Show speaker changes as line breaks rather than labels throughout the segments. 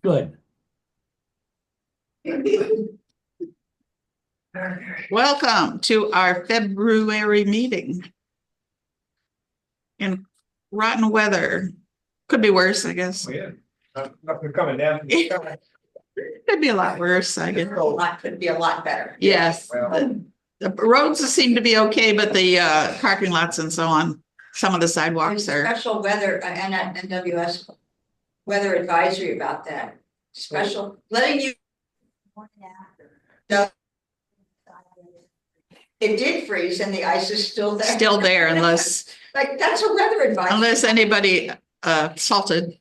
Good.
Welcome to our February meeting. In rotten weather. Could be worse, I guess.
Oh, yeah. Nothing coming down.
Could be a lot worse, I guess.
Could be a lot better.
Yes.
Well.
The roads seem to be okay, but the parking lots and so on, some of the sidewalks
There's
are.
special weather, NWS weather advisory about that. Special, letting you. No. It did freeze and the ice is still there.
Still there unless
Like, that's a weather advisory.
anybody salted.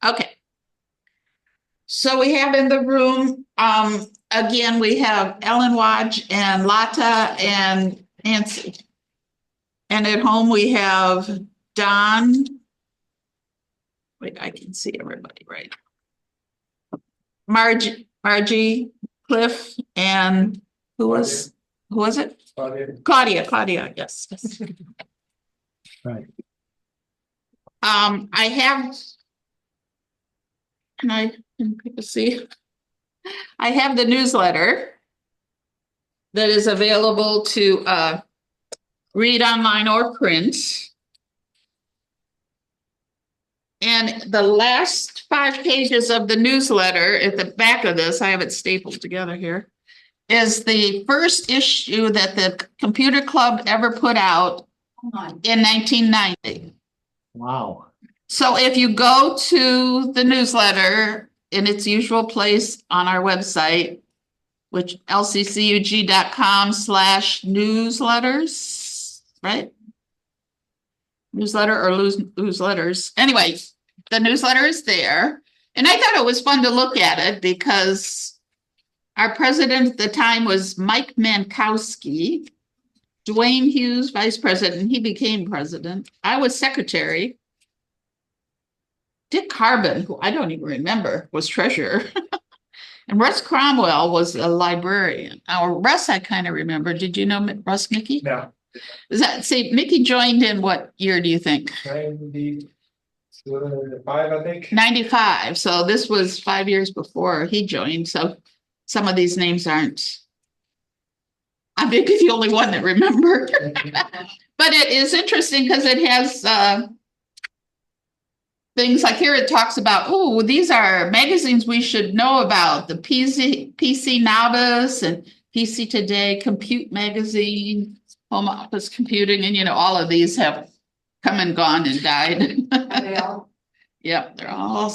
Okay. So we have in the room, again, we have Ellen Wadge and Lata and Nancy. And at home we have Don. Wait, I can see everybody, right? Margie, Cliff, and who was it? Claudia, yes.
Right.
I have. Can people see? I have the newsletter that is available to read online or print. And the last 5 pages of the newsletter at the back of this, I have it stapled together here, is the first issue that the Computer Club ever put out in 1990.
Wow.
So if you go to the newsletter in its usual place on our website, which lccug.com/newsletters, right? Newsletter or newsletters. Anyway, the newsletter is there. And I thought it was fun to look at it because our president at the time was Mike Mankowski, Dwayne Hughes, vice president. He became president. I was secretary. Dick Carbon, who I don't even remember, was treasurer. And Russ Cromwell was a librarian. Russ, I kind of remember. Did you know Russ Mickey?
No.
Mickey joined in what year do you think?
95, I think.
95. So this was 5 years before he joined. So some of these names aren't. I may be the only one that remember. But it is interesting because it has things like here it talks about, oh, these are magazines we should know about. The PC Novice and PC Today, Compute Magazine, Home Office Computing, and all of these have come and gone and died. Yep, they're all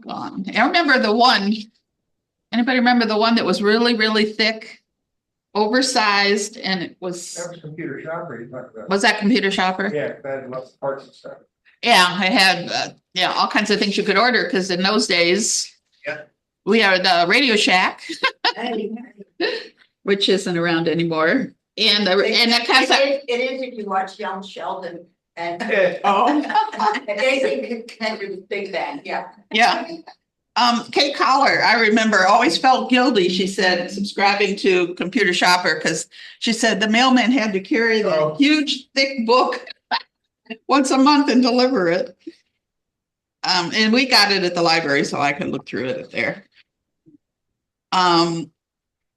gone. I remember the one. Anybody remember the one that was really, really thick, oversized, and it was.
That was Computer Shopper you talked about.
Was that Computer Shopper?
Yeah, that had lots of parts and stuff.
Yeah, I had all kinds of things you could order because in those days, we are the Radio Shack, which isn't around anymore. And that kind of
it is if you watch Young Sheldon and they think Big Bang, yeah.
Yeah. Kate Collar, I remember, always felt guilty, she said, subscribing to Computer Shopper because she said the mailman had to carry the huge, thick book once a month and deliver it. And we got it at the library, so I could look through it there.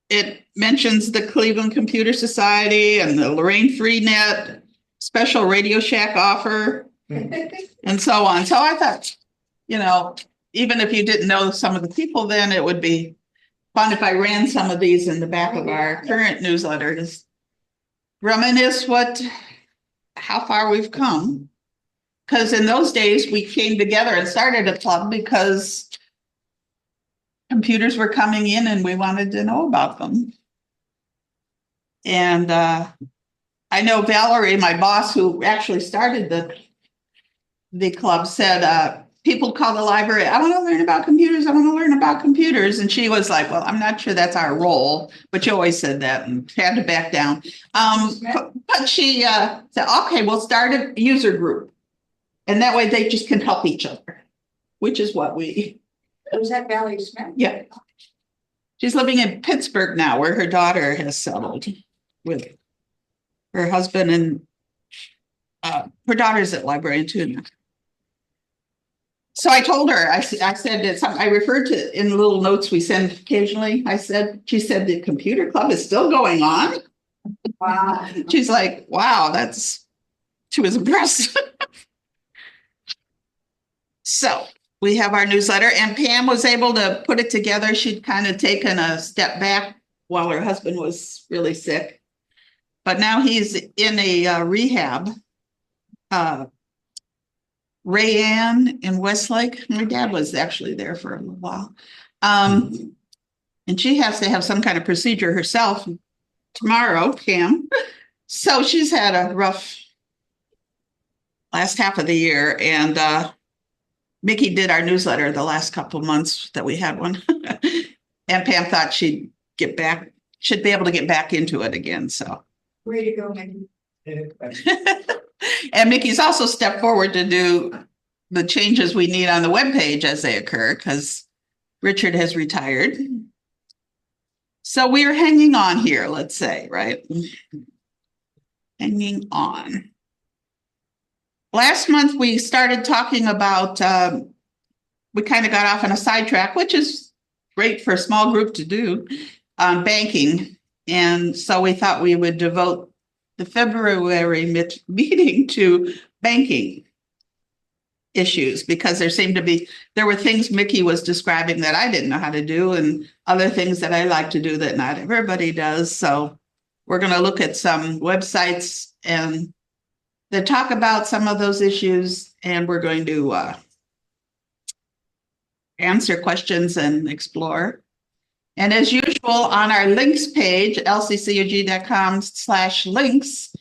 It mentions the Cleveland Computer Society and the Lorraine Freenet special Radio Shack offer and so on. So I thought, even if you didn't know some of the people then, it would be fun if I ran some of these in the back of our current newsletter to reminisce how far we've come. Because in those days, we came together and started a club because computers were coming in and we wanted to know about them. And I know Valerie, my boss, who actually started the club, said, people call the library, I want to learn about computers. And she was like, well, I'm not sure that's our role, but she always said that and had to back down. But she said, okay, we'll start a user group. And that way they just can help each other, which is what we.
Was that Valerie Smith?
Yeah. She's living in Pittsburgh now, where her daughter has settled with her husband, and her daughter's at librarian too now. So I told her, I said that I referred to in little notes we send occasionally. She said the computer club is still going on.
Wow.
She's like, wow, she was impressed. So we have our newsletter and Pam was able to put it together. She'd kind of taken a step back while her husband was really sick. But now he's in a rehab. Rayanne in Westlake. My dad was actually there for a little while. And she has to have some kind of procedure herself tomorrow, Pam. So she's had a rough last half of the year. And Mickey did our newsletter the last couple of months that we had one. And Pam thought should be able to get back into it again. So
Way to go, Maggie.
and Mickey's also stepped forward to do the changes we need on the webpage as they occur because Richard has retired. So we are hanging on here, let's say, right? Hanging on. Last month, we started talking about, we kind of got off on a sidetrack, which is great for a small group to do, on banking. And so we thought we would devote the February meeting to banking issues because there were things Mickey was describing that I didn't know how to do and other things that I like to do that not everybody does. So we're going to look at some websites and that talk about some of those issues, and we're going to answer questions and explore. And as usual, on our links page, lccug.com/links,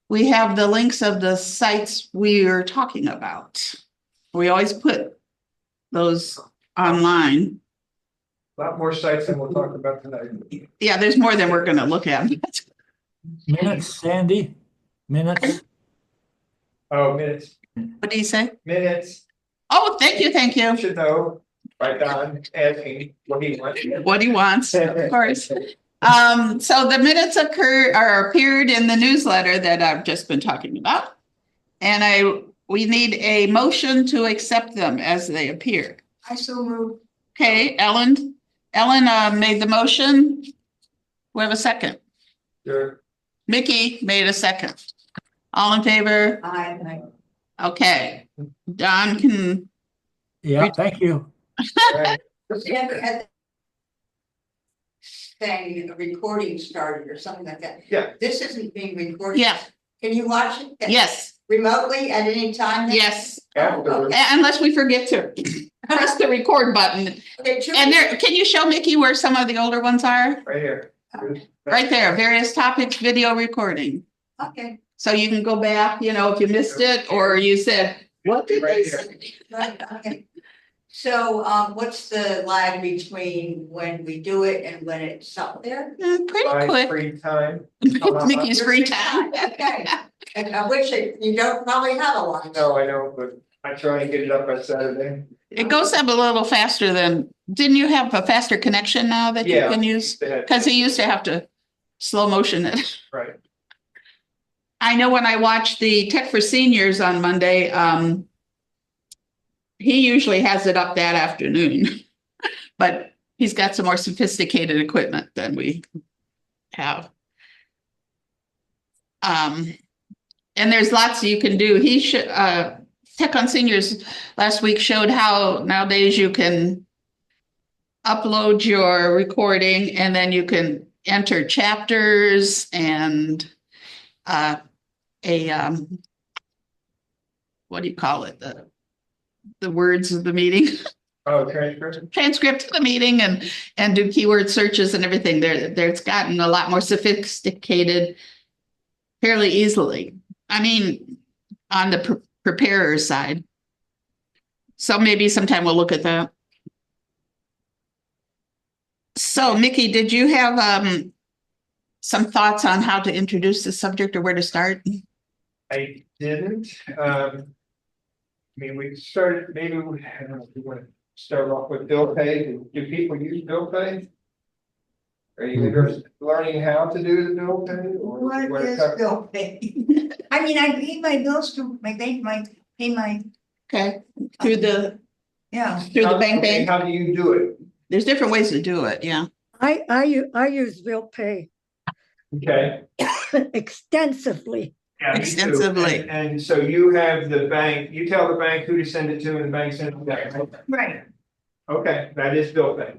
we have the links of the sites we are talking about. We always put those online.
A lot more sites than we'll talk about tonight.
Yeah, there's more than we're going to look at.
Minutes, Sandy, minutes.
Oh, minutes,
What do you say?
minutes,
Oh, thank you.
you should know, right, Don, asking what he wants.
What he wants, of course. So the minutes appeared in the newsletter that I've just been talking about. And we need a motion to accept them as they appear.
I so moved.
Okay, Ellen made the motion. We have a second.
Sure.
Mickey made a second. All in favor?
I.
Okay. Don can,
Yeah, thank you.
Right.
Saying a recording started or something like that.
Yeah.
This isn't being recorded.
yeah,
Can you watch it?
yes,
Remotely at any time?
yes.
Afterwards.
Unless we forget to press the record button.
Okay,
And can you show Mickey where some of the older ones are?
Right here.
Right there, various topics, video recording.
Okay,
So you can go back, if you missed it, or you said, what did they
Right
say?
right, okay. So, what's the lag between when we do it and when it's up there?
Pretty
My
quick.
free time.
Mickey's free
Your
time.
Okay, and I wish you don't probably have a lot.
No, I know, but I try and get it up on Saturday.
It goes up a little faster didn't you have a faster connection now that you
Yeah.
can use?
They had-
Because he used to have to slow motion it.
Right.
I know when I watched the Tech for Seniors on Monday, he usually has it up that afternoon, but he's got some more sophisticated equipment than we have. And there's lots you can do. Tech on Seniors last week showed how nowadays you can upload your recording and then you can enter chapters and what do you call it? The words of the meeting,
Oh, transcript?
transcript of the meeting and do keyword searches and everything. There's gotten a lot more sophisticated fairly easily. I mean, on the preparer side. So maybe sometime we'll look at that. So Mickey, did you have some thoughts on how to introduce the subject or where to start?
I didn't, I mean, we started, maybe, I don't know if you want to start off with bill pay, do people use bill pay? Are you interested in learning how to do the bill pay? Or
What
you wanna
is
talk-
bill pay? I mean, I pay my bills to pay my.
Okay, through the
Yeah.
through the bank
Okay,
bank.
how do you do it?
There's different ways to do it, yeah.
I use Bill Pay
Okay.
extensively.
Yeah, me too.
Extensively.
And so you have the bank, you tell the bank who to send it to and the bank sends it back.
Right.
Okay, that is bill pay.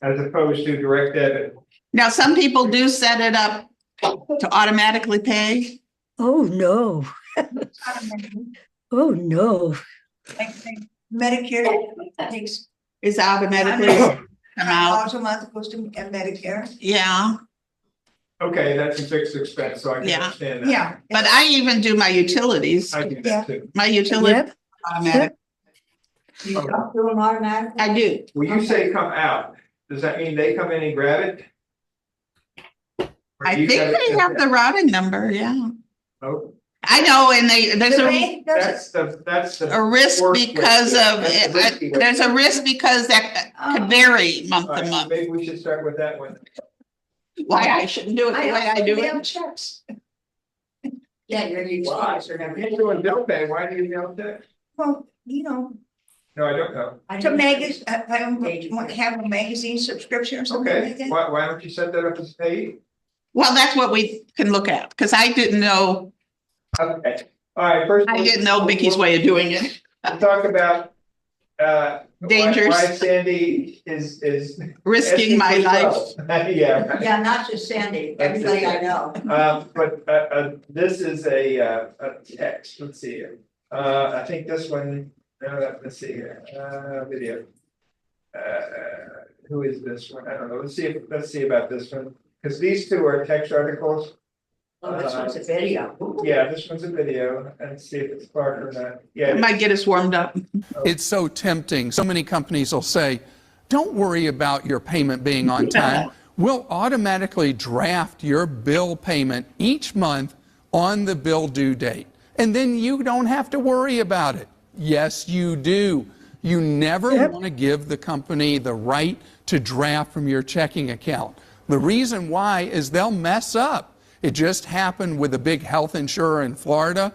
As opposed to direct debit.
Now, some people do set it up to automatically pay.
Oh, no. Oh, no.
Medicare takes
Is automatically come out.
dollars a month goes to Medicare.
Yeah,
Okay, that's a fixed expense, so I can
Yeah.
understand that.
Yeah.
but I even do my utilities.
I do that too.
My utility
Yep.
automatic.
You don't do them automatically?
I do.
When you say come out, does that mean they come in and grab it? Or
I
you
think
got it
they
sent
have the
out?
routing number, yeah.
Oh,
I know, and there's
The
a
bank doesn't.
that's the.
a risk
worst way.
because of,
That's the risky way.
there's a risk because that could vary month
All
to
right,
month.
maybe we should start with that one.
Why I shouldn't do it the way I do
mail
it.
checks. Yeah, you're
Why?
utilities or
You're
whatever.
doing bill pay, why do you mail check?
Well, you know,
No, I don't know.
to have a magazine subscription or something like
Okay,
that.
why don't you set that up as paid?
Well, that's what we can look at, because I didn't know,
Okay, all right, first.
I didn't know Vicky's way of doing it.
We'll talk about,
Dangers.
why Sandy is.
Risking my life.
Yeah.
Yeah, not just Sandy, everybody I know.
But, this is a text, let's see here. I think this one, let's see here, video. Who is this one? I don't know, let's see about this one, because these two are text articles.
Oh, this one's a video.
Yeah, this one's a video, and see if it's Clark or not.
It
Yeah,
might get us warmed up.
It's so tempting. So many companies will say, don't worry about your payment being on time. We'll automatically draft your bill payment each month on the bill due date. And then you don't have to worry about it. Yes, you do. You never want to give the company the right to draft from your checking account. The reason why is they'll mess up. It just happened with a big health insurer in Florida,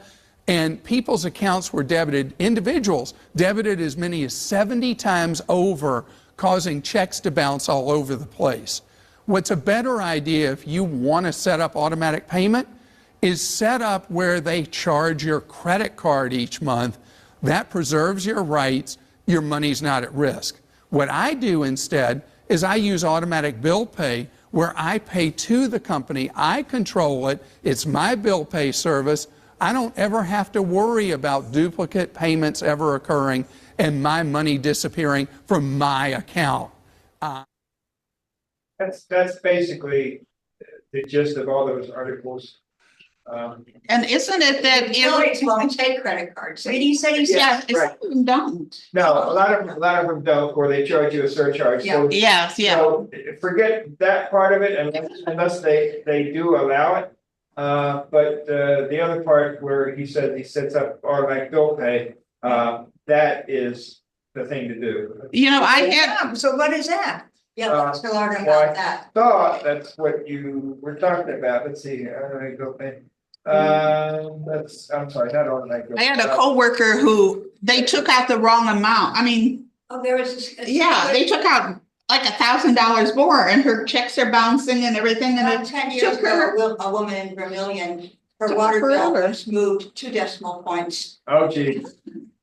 and people's accounts were debited, individuals debited as many as 70 times over, causing checks to bounce all over the place. What's a better idea if you want to set up automatic payment is set up where they charge your credit card each month. That preserves your rights. Your money's not at risk. What I do instead is I use automatic bill pay, where I pay to the company. I control it. It's my bill pay service. I don't ever have to worry about duplicate payments ever occurring and my money disappearing from my account.
that's basically the gist of all those articles.
And isn't it that
Utilities
if,
won't take credit cards.
he said, yeah,
right.
some of them don't.
No, a lot of them don't, or they charge you a surcharge, so.
Yes, yeah.
So forget that part of it unless they do allow it. But the other part where he said he sets up automatic bill pay, that is the thing to do.
You know, I had,
So what is that? Yeah, let's learn
why-
about that.
Thought that's what you were talking about. Let's see, automatic bill pay. I'm sorry, not automatic. bill
I had
pay.
a coworker who, they took out the wrong amount. I mean,
Oh, there was this.
yeah, they took out like $1,000 more and her checks are bouncing and everything and
About
it
10 years
took her.
ago, a woman in Vermillion, her
Took
water bill
forever.
was moved 2 decimal points.
Oh, gee.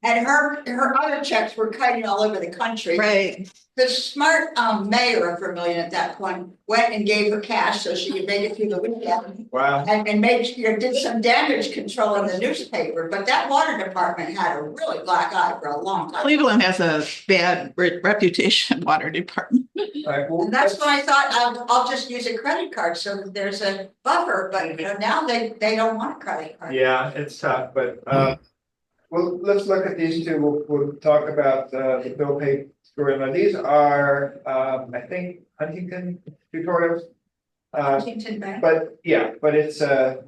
And her other checks were cutting all over the country.
Right.
The smart mayor of Vermillion at that point went and gave her cash so she could make it through the weekend.
Wow.
And made, did some damage control in the newspaper, but that water department had a really black eye for a long time.
Cleveland has a bad reputation, water department.
All right, well,
And that's when I thought, I'll just use a credit card, so that there's a buffer, but now they don't want a credit card.
yeah, it's tough, but, well, let's look at these two. We'll talk about, the bill pay story. Now, these are, I think Huntington tutorials.
Washington Bank.
But, yeah, but it's, the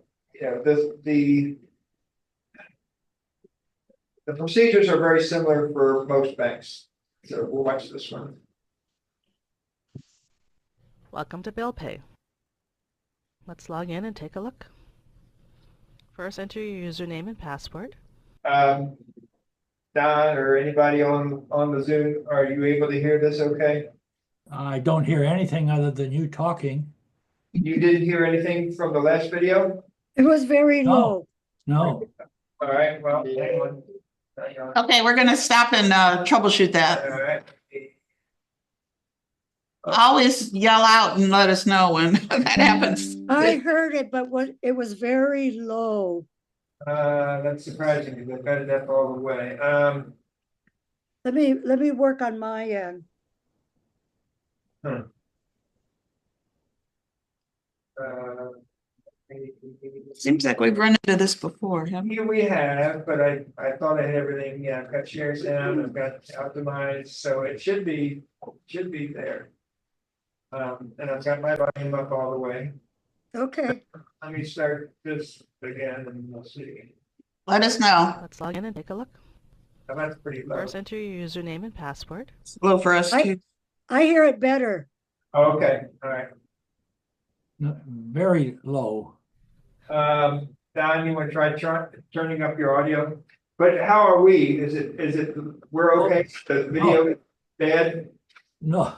procedures are very similar for most banks. So we'll watch this one.
Welcome to Bill Pay. Let's log in and take a look. First, enter your username and password.
Don or anybody on the Zoom, are you able to hear this okay?
I don't hear anything other than you talking.
You didn't hear anything from the last video?
It was very
No.
low.
No,
All right, well, hang on. Hang on.
Okay, we're gonna stop and troubleshoot
All
that.
right.
Always yell out and let us know when that happens.
I heard it, but it was very low.
That's surprising because I've got it up all the way.
Let me work on my end.
Uh,
Seems like we've run into this before, haven't we?
Here we have, but I thought I had everything, yeah, I've got shares down, I've got optimized, so it should be there. And I've got my volume up all the way.
Okay,
Let me start this again and we'll see.
Let us know.
Let's log in and take a look.
Oh, that's pretty low.
First, enter your username and password.
It's low for us too.
I hear it better.
Okay, all right.
very low.
Don, you want to try turning up your audio? But how are we? Is it, we're okay? The video is bad?
No,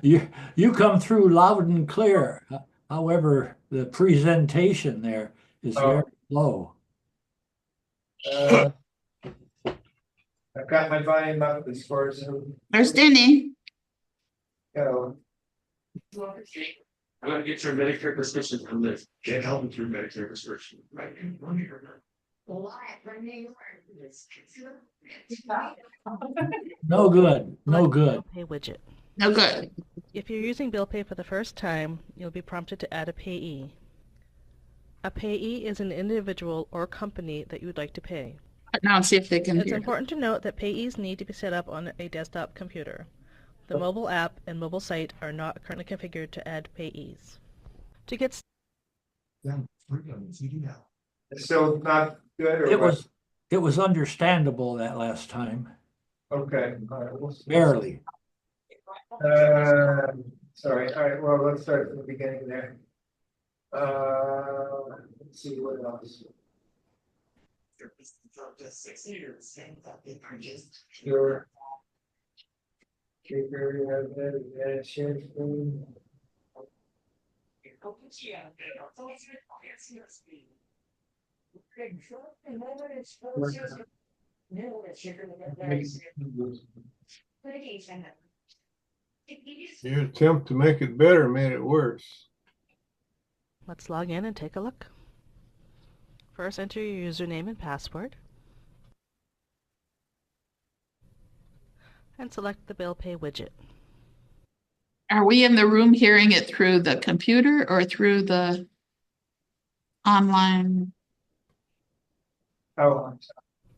you come through loud and clear. However, the presentation there is very low.
I've got my volume up as far as
There's Denny.
go.
I'm gonna get your Medicare prescription from this. Can't help with your Medicare prescription, right?
No good, no good.
Pay widget.
No good.
If you're using Bill Pay for the first time, you'll be prompted to add a payee. A payee is an individual or company that you would like to pay.
Now and see if they can
It's
hear.
important to note that payees need to be set up on a desktop computer. The mobile app and mobile site are not currently configured to add payees. To get
It's still not good or
It
what?
was understandable that last time,
Okay, all right, we'll see.
barely.
Sorry, all right, well, let's start from the beginning there. Let's see what else. Sure. Share screen.
Your attempt to make it better made it worse.
Let's log in and take a look. First, enter your username and password. And select the Bill Pay widget.
Are we in the room hearing it through the computer or through the online?
Oh, I'm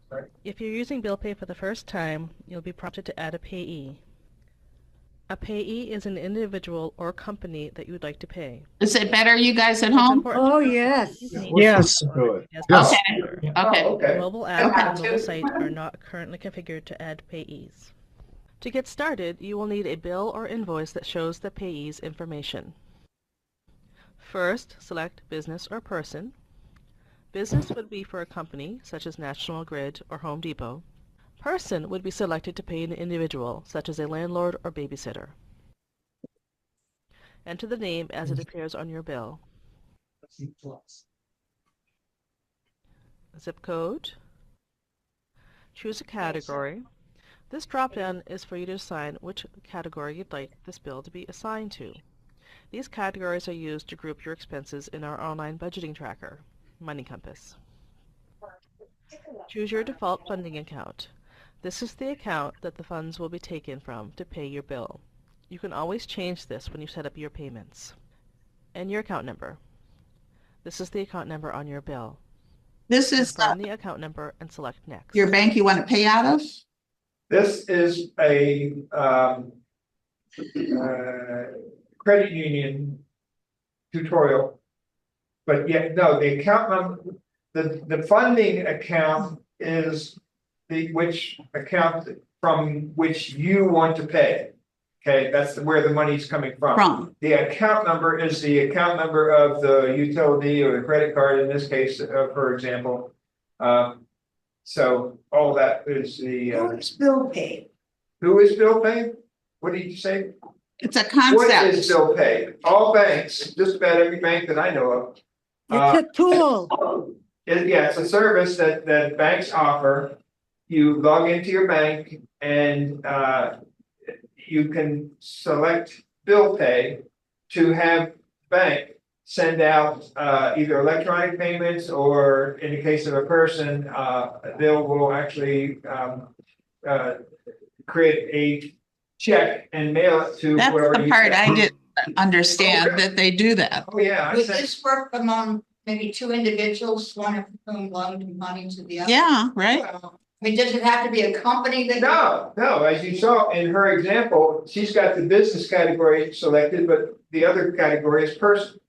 sorry.
If you're using Bill Pay for the first time, you'll be prompted to add a payee. A payee is an individual or company that you would like to pay.
Is it better, you guys at
It's
home?
important
Oh,
to note
yes.
that you
Yes.
need
Good.
to
Yes.
Okay. Okay.
Oh,
The
okay.
mobile app
Okay.
and mobile site are not currently configured to add payees. To get started, you will need a bill or invoice that shows the payee's information. First, select Business or Person. Business would be for a company, such as National Grid or Home Depot. Person would be selected to pay an individual, such as a landlord or babysitter. Enter the name as it appears on your bill. Zip code. Choose a category. This drop-down is for you to assign which category you'd like this bill to be assigned to. These categories are used to group your expenses in our online budgeting tracker, Money Compass. Choose your default funding account. This is the account that the funds will be taken from to pay your bill. You can always change this when you set up your payments. And your account number. This is the account number on your bill.
This is
Confirm the account number and select Next.
your bank you want to pay out of?
This is a credit union tutorial. But yet, no, the account number, the funding account is which account from which you want to pay. Okay, that's where the money's coming from. The account number is the account number of the utility or the credit card in this case, for example. So all that is the,
Who's bill paid?
who is bill pay? What did you say?
It's a
What is
concept.
bill pay? All banks, just about every bank that I know of.
It's a tool.
Yeah, it's a service that banks offer. You log into your bank and you can select bill pay to have bank send out either electronic payments or in the case of a person, they will actually create a check and mail it to
That's
whoever.
the
needs
part
it.
I didn't understand, that they do that.
Oh, yeah. I
Would
sent-
this work among maybe two individuals, one of whom loaned money to the other?
Yeah, right?
I mean, does it have to be a company that?
No, as you saw in her example, she's got the business category selected, but the other category is person.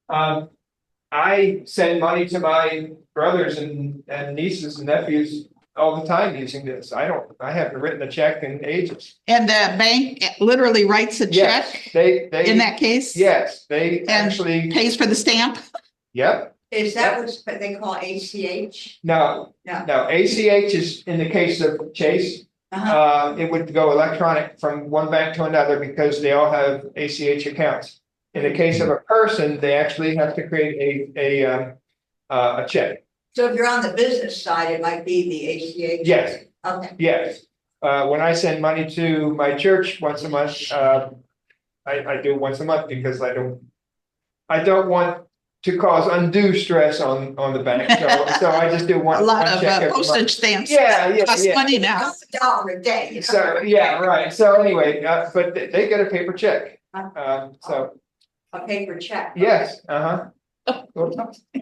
I send money to my brothers and nieces and nephews all the time using this. I haven't written a check in ages.
And the bank literally writes a
Yes,
check
they,
in that case?
yes, they actually,
Pays for the stamp?
yep,
Is that what they call ACH?
no,
No.
no, ACH is in the case of Chase.
Uh-huh.
It would go electronic from one bank to another because they all have ACH accounts. In the case of a person, they actually have to create a check.
So if you're on the business side, it might be the ACH?
Yes,
Okay.
yes. When I send money to my church once a month, I do once a month because I don't want to cause undue stress on the bank. So I just do
A
one
lot
check
of
every month.
postage stamps.
Yeah,
Cost
yeah.
money now.
It's $1 a day.
So, yeah, right. So anyway, but they get a paper check. So,
A paper check.
yes, uh-huh.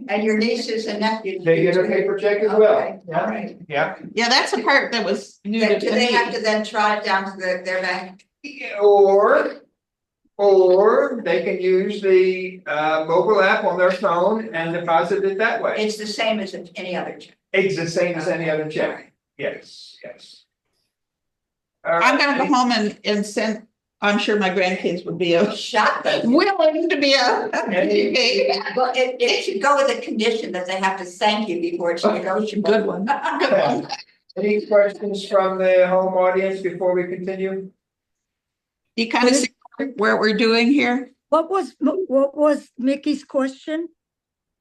And your nieces and nephews.
They get a paper check as well.
Okay, all right.
Yeah,
Yeah, that's the part that was new
Then
to
do they have
me.
to then trot it down to their bank?
or they can use the mobile app on their phone and deposit it that way.
It's the same as any other check.
It's the same as any other check. Yes, yes.
I'm gonna go home and send, I'm sure my grandkids would be
Shot them.
willing to be a.
Well, it should go with a condition that they have to thank you before it's negotiable.
Good one. Good one.
Any questions from the home audience before we continue?
You kind of see where we're doing here?
What was Mickey's question?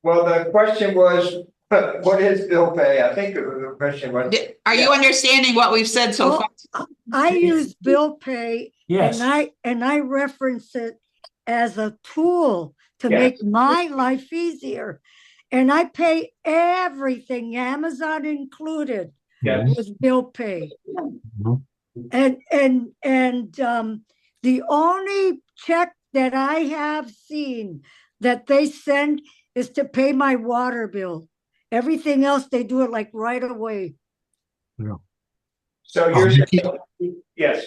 Well, the question was, what is bill pay? I think the question was.
Are you understanding what we've said so
Oh,
far?
I use bill pay
Yes,
and I reference it as a tool to
Yes.
make my life easier. And I pay everything, Amazon included,
Yes.
with bill pay. And the only check that I have seen that they send is to pay my water bill. Everything else, they do it like right away.
So you're,
Mickey?
yes,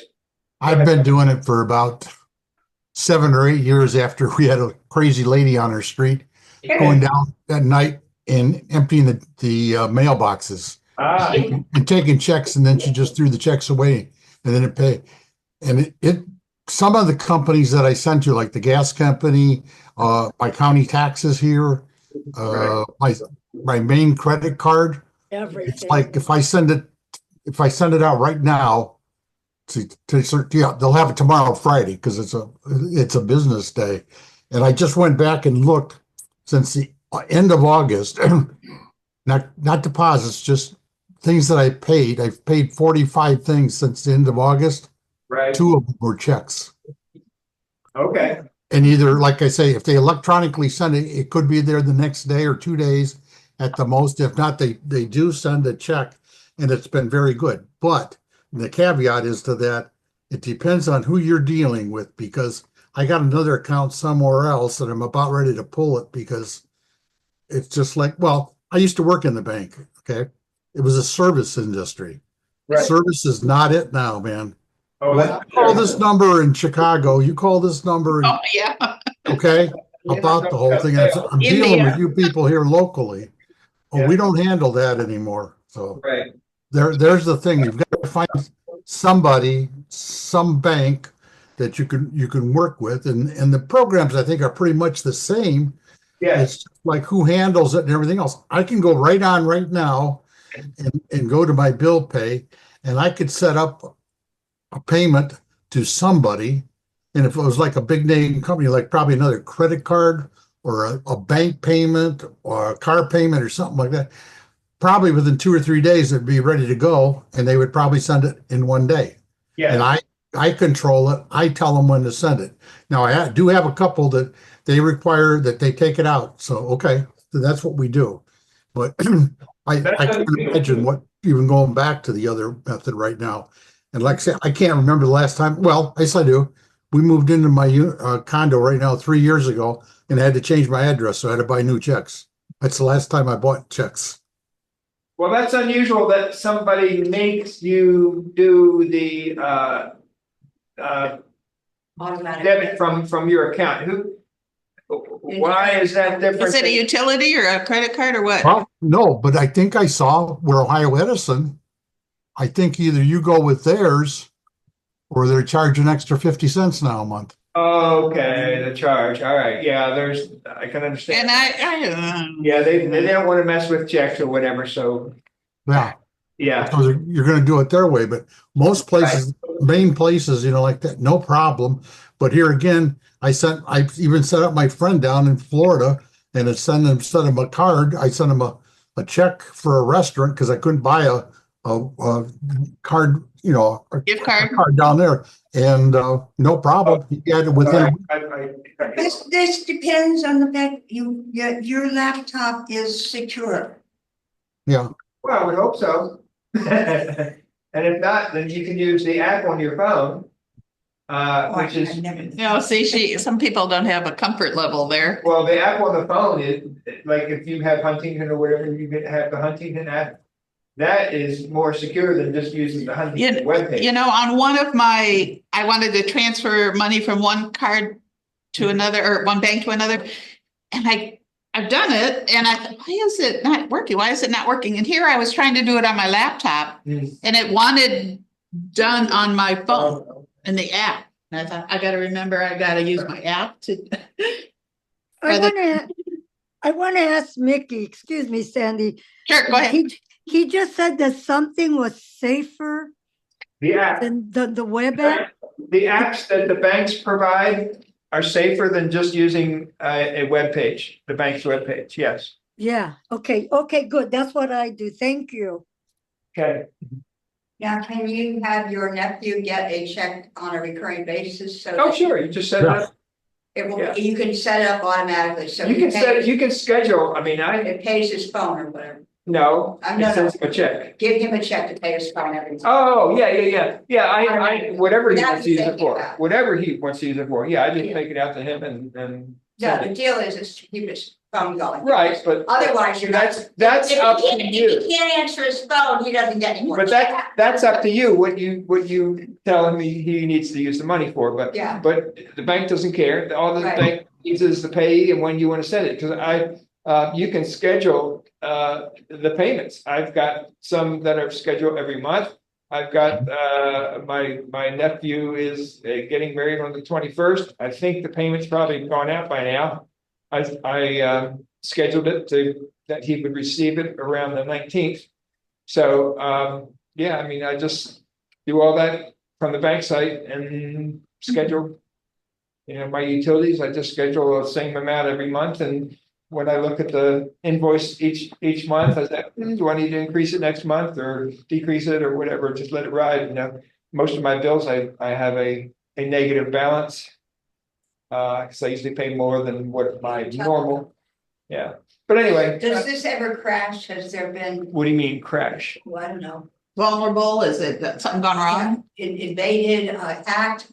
I've been doing it for about 7 or 8 years after we had a crazy lady on our street going down at night and emptying the mailboxes and taking checks, and then she just threw the checks away and then it paid. And it some of the companies that I sent to, like the gas company, my county taxes here, my main credit card, it's
Everything.
like if I send it out right now they'll have it tomorrow, Friday, because it's a business day. And I just went back and looked since the end of August, not deposits, just things that I paid. I've paid 45 things since the end of August.
right,
2 of them were checks.
okay,
And either, like I say, if they electronically send it, it could be there the next day or 2 days at the most. If not, they do send a check, and it's been very good. But the caveat is to that, it depends on who you're dealing with, because I got another account somewhere else and I'm about ready to pull it because it's just like, well, I used to work in the bank, okay? It was a service industry.
right.
Service is not it now, man.
Oh,
You call this number in Chicago, you call this number in
Oh, yeah.
okay, about the whole thing. I'm dealing
India.
with you people here locally. Oh, we don't handle that anymore. So
Right,
there's the thing. You've got to find somebody, some bank that you can work with. And the programs, I think, are pretty much the same.
yes,
It's like who handles it and everything else. I can go right on right now and go to my bill pay, and I could set up a payment to somebody. And if it was like a big name company, like probably another credit card or a bank payment or a car payment or something like that, probably within 2 or 3 days, it'd be ready to go, and they would probably send it in one day. And
Yeah,
I control it. I tell them when to send it. Now, do have a couple that they require that they take it out. So, okay, so that's what we do. But I can't imagine what even going back to the other method right now. And like I said, I can't remember the last time. Well, yes, I do. We moved into my condo right now 3 years ago and had to change my address, so I had to buy new checks. That's the last time I bought checks.
well, that's unusual that somebody makes you do the
Automatic.
debit from your account. Why is that different?
Is it a utility or a credit card or what?
Well, no, but I think I saw where Ohio Edison, I think either you go with theirs or they're charging extra 50 cents now a month.
Okay, the charge. All right. Yeah, I can understand.
And
Yeah, they don't want to mess with checks or whatever. So
Yeah.
yeah.
So you're going to do it their way, but most places, main places, like that, no problem. But here again, I even set up my friend down in Florida and sent him a card. I sent him a check for a restaurant because I couldn't buy a card, a
gift card.
card down there, and no problem. He had it within.
This depends on the fact your laptop is secure.
Yeah.
Well, I would hope so. And if not, then you can use the app on your phone, which is,
See, some people don't have a comfort level there.
well, the app on the phone is, like if you have Huntington or whatever, you can have the Huntington app. That is more secure than just using the Huntington webpage.
On one of I wanted to transfer money from one card to another, or one bank to another. And I've done it, and I thought, why is it not working? Why is it not working? And here I was trying to do it on my laptop, and it wanted done on my phone in the app. And I thought, I got to use my app to.
I want to ask Mickey, excuse me, Sandy.
Sure, go ahead.
He just said that something was safer
The app,
than the web app.
the apps that the banks provide are safer than just using a web page, the bank's web page. Yes.
Yeah. Okay, good. That's what I do. Thank you.
Okay.
Now, can you have your nephew get a check on a recurring basis? So
Oh,
that
sure. You just set it up.
It will,
Yeah.
you can set it up automatically, so
You can schedule. I mean,
it pays his phone or whatever.
no,
I'm
it
not-
sends him a check.
Give him a check to pay his phone every month.
Oh, yeah. I whatever he
That
wants to use
I'm
it
thinking
for,
about.
whatever he wants to use it for. Yeah, I just
Yeah.
make it out to him and
No,
send
the
it.
deal is to keep his phone going.
Right, but
Otherwise, you're not.
that's
if
up
he
to
can't-
you.
If he can't answer his phone, he doesn't get any more.
But that's up to you, what you tell him he needs to use the money for, but.
Yeah.
But the bank doesn't care, all the
Right.
bank needs is the payee and when you wanna send it, cause you can schedule, the payments. I've got some that are scheduled every month. I've got, my nephew is getting married on the 21st, I think the payment's probably gone out by now. I scheduled it that he would receive it around the 19th. So, yeah, I mean, I just do all that from the bank site and schedule. My utilities, I just schedule the same amount every month, and when I look at the invoice each month, I say, do I need to increase it next month or decrease it or whatever, just let it ride, Most of my bills, I have a negative balance. Cause I usually pay more than what my normal, yeah, but anyway.
Does this ever crash? Has there been,
What do you mean crash?
well, I don't know,
Vulnerable? Is it something gone wrong?
invaded, hacked,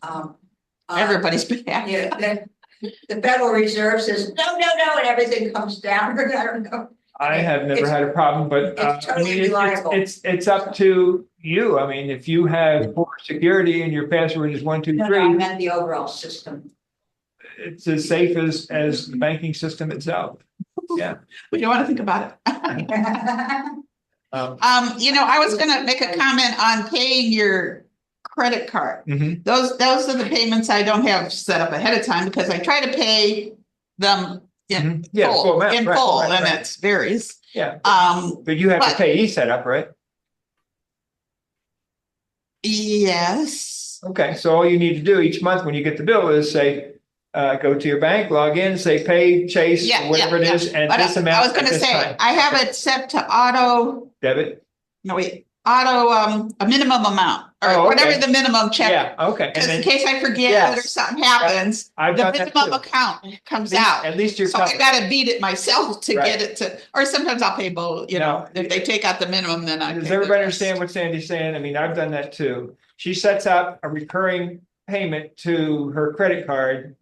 Everybody's been hacked.
yeah, the Federal Reserve says, no, and everything comes down, I don't know.
I have never had a problem, but
it's totally
I mean,
reliable.
it's up to you. I mean, if you have poor security and your password is 1, 2,
No, I
3,
meant the overall system.
it's as safe as the banking system itself. Yeah.
We don't want to think about it. I was gonna make a comment on paying your credit card.
Mhm.
Those are the payments I don't have set up ahead of time because I try to pay them in
Yeah, full amount,
in
right,
full,
right,
and
right.
it varies.
Yeah, but you have
but-
to pay set up, right?
Yes.
Okay, so all you need to do each month when you get the bill is say, go to your bank, log in, say pay Chase,
Yeah,
whatever it
yeah,
is, and
But
this
I
amount
was
at
gonna
this
say,
time.
I have it set to auto,
Debit?
no, wait, auto, a minimum amount,
Oh,
or whatever
okay.
the minimum check.
Yeah, okay. And
Because in
then
case I forget
Yes.
or something happens,
I've
the
done that
minimum
too.
account comes
At least-
out.
At least you're
So I
covered.
gotta beat it myself to
Right.
get it to, or sometimes I'll pay both, you know,
No.
if they take out the minimum, then I.
Does
pay the
everybody
rest.
understand what Sandy's saying? I mean, I've done that too. She sets up a recurring payment to her credit card,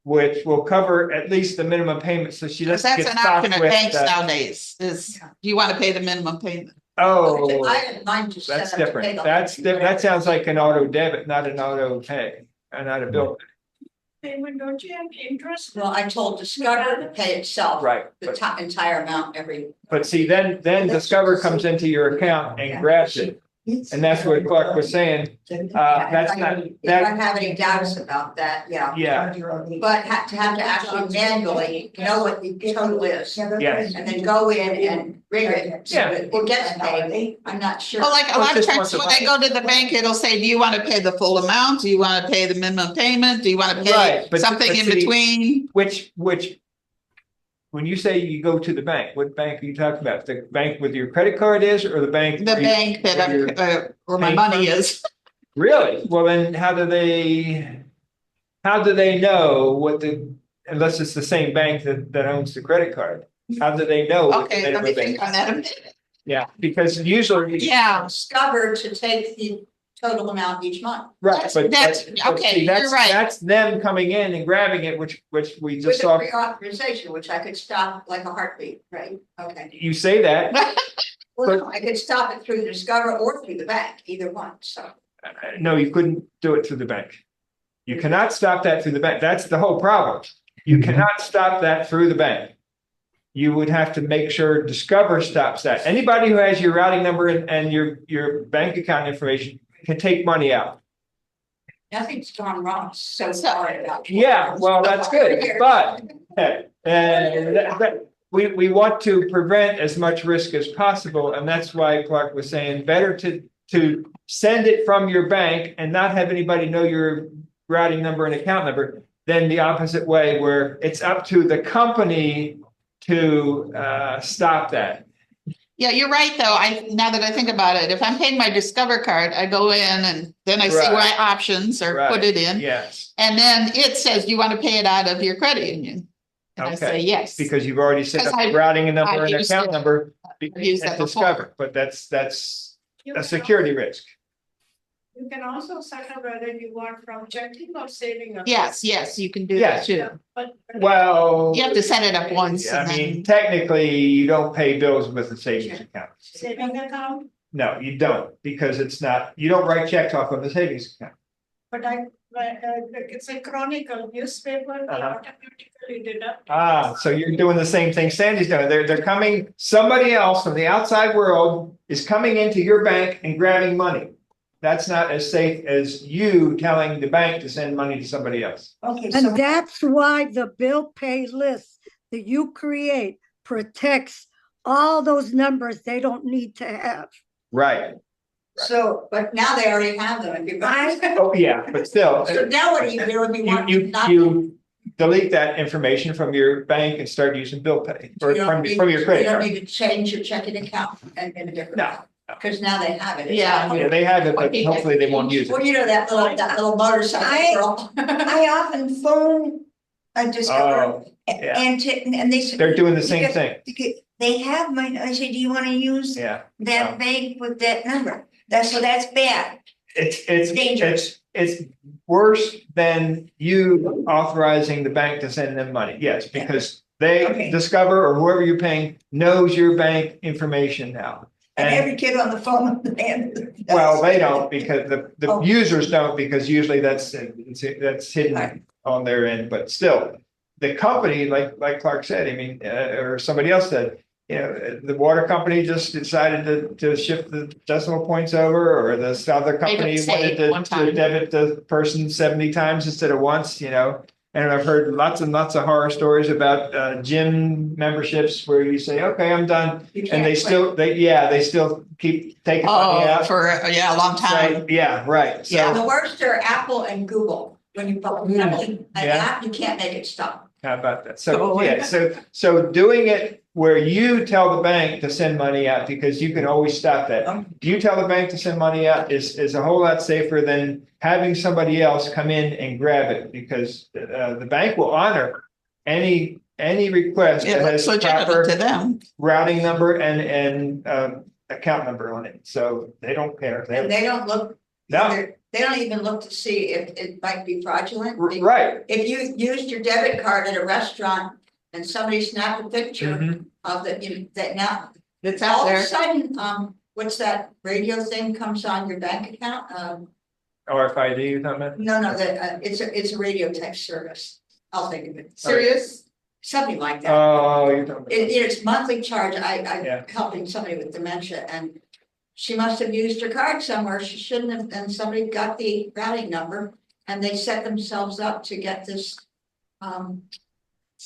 which will cover at least the minimum payment, so she
Because
doesn't
that's
get
an option
stuck
at
with.
banks nowadays, is, do you want to pay the minimum payment?
Oh,
I didn't mind just set
that's
up to pay
different.
the-
That sounds like an auto debit, not an auto pay, not a bill.
Payment, don't you have interest? Well, I told Discover to pay itself.
Right,
The entire amount every.
but see, then Discover comes into your account and grabs it. And that's what Clark was saying. That's not,
If I
that,
have any doubts about that, yeah.
yeah,
But to actually manually know what the total is.
yes.
And then go in and rig it. so
Yeah.
that It gets paid, I'm not sure.
Well, like a
Well,
lot of
just
times
once a
when they go to the bank, it'll say, do you want to pay the full amount? Do you want to pay the minimum payment? Do you want to pay
Right, but
something in
see-
between?
Which, when you say you go to the bank, what bank are you talking about? The bank with your credit card is, or the bank?
The bank that
where you're
where my
paying
money
from?
is.
Really? Well, then how do they know unless it's the same bank that owns the credit card? How do they know? what the
Okay, let me
minimum
think
is?
on that a minute.
Yeah, because usually.
Yeah,
Discover to take the total amount each month.
Right, but.
That's-
but
okay,
see,
you're right.
That's them coming in and grabbing it, which we
With
just
a
saw.
pre-authorization, which I could stop like a heartbeat, right? Okay.
You say that,
Well, no, I could stop it through Discover or through the bank, either one, so.
no, you couldn't do it through the bank. You cannot stop that through the bank. That's the whole problem. You cannot stop that through the bank. You would have to make sure Discover stops that. Anybody who has your routing number and your bank account information can take money out.
Nothing's gone wrong so far about.
Yeah, well, that's good, but we want to prevent as much risk as possible, and that's why Clark was saying better to send it from your bank and not have anybody know your routing number and account number than the opposite way, where it's up to the company to stop that.
yeah, you're right, though. Now that I think about it, if I'm paying my Discover card, I go in and then I see
Right.
my options or
Right.
put it in.
Yes,
And then it says, do you want to pay it out of your credit union? And I say,
Okay.
yes.
because you've already set up
Because
the routing number
I've
and
used
account
it.
number
used that
at
before.
Discover, but that's a security risk.
You can also set up whether you want from checking or saving. account.
Yes, you can do that
Yes.
too.
But.
Well.
You have to set it up once
I
and
mean,
then,
technically, you don't pay bills with a savings account.
Saving account,
No, you don't, because you don't write checks off of the savings account.
but it's a chronicle newspaper, they
Uh-huh.
automatically deduct.
So you're doing the same thing Sandy's doing. They're coming, somebody else from the outside world is coming into your bank and grabbing money. That's not as safe as you telling the bank to send money to somebody else.
Okay, so.
And that's why the bill pay list that you create protects all those numbers they don't need to have.
Right.
So, but now they already have them, if you guys.
Oh, yeah, but still.
So now what do you do if you want? not-
You delete that information from your bank and start using bill pay or
you don't
from
need-
your credit
You don't
card.
need to change your checking account and in a different.
No.
Because now they have it. It's
Yeah.
like-
Yeah, they have it, but hopefully they won't use
Well,
it.
you know, that little motorcycle girl.
I often phone a Discover
Oh, yeah.
and they said.
They're doing the same thing.
They have my, I said, do you wanna use
Yeah.
that bank with that number? So that's bad.
It's
Dangerous.
it's worse than you authorizing the bank to send them money. Yes, because they
Okay.
Discover or whoever you're paying knows your bank information now.
And
And
every kid on the phone.
well, they don't because the
Oh.
users don't because usually that's hidden
Right.
on their end, but still. The company, like Clark said, I mean, or somebody else said, the water company just decided to shift the decimal points over, or this other company
mistake
wanted
one
to
time.
debit the person 70 times instead of once, and And I've heard lots and lots of horror stories about gym memberships where you say, okay, I'm done.
You
And
can't
they
quit.
still, they still keep taking money
Oh,
out.
for, a long time.
So, yeah, right.
Yeah.
The
So
worst are Apple and Google. When you put an app, you can't make it stop.
how about that?
Go
So,
away.
yeah, so doing it where you tell the bank to send money out, because you can always stop that. You tell the bank to send money out is a whole lot safer than having somebody else come in and grab it, because the bank will honor any request
It
that
looks
has
legitimate
proper
to them.
routing number and account number on it. So they don't care.
And they don't look,
No.
they don't even look to see if it might be fraudulent.
Right.
If you used your debit card at a restaurant and somebody snapped a picture
Mhm.
of that now,
It's out
all of a
there.
sudden, what's that radio thing comes on your bank account?
RFID, you talking about?
No, it's a radio text service. I'll think of it.
Serious?
Something like that.
Oh, you're talking about.
It's monthly charge.
Yeah.
I'm helping somebody with dementia and she must have used her card somewhere. She shouldn't have, and somebody got the routing number and they set themselves up to get this,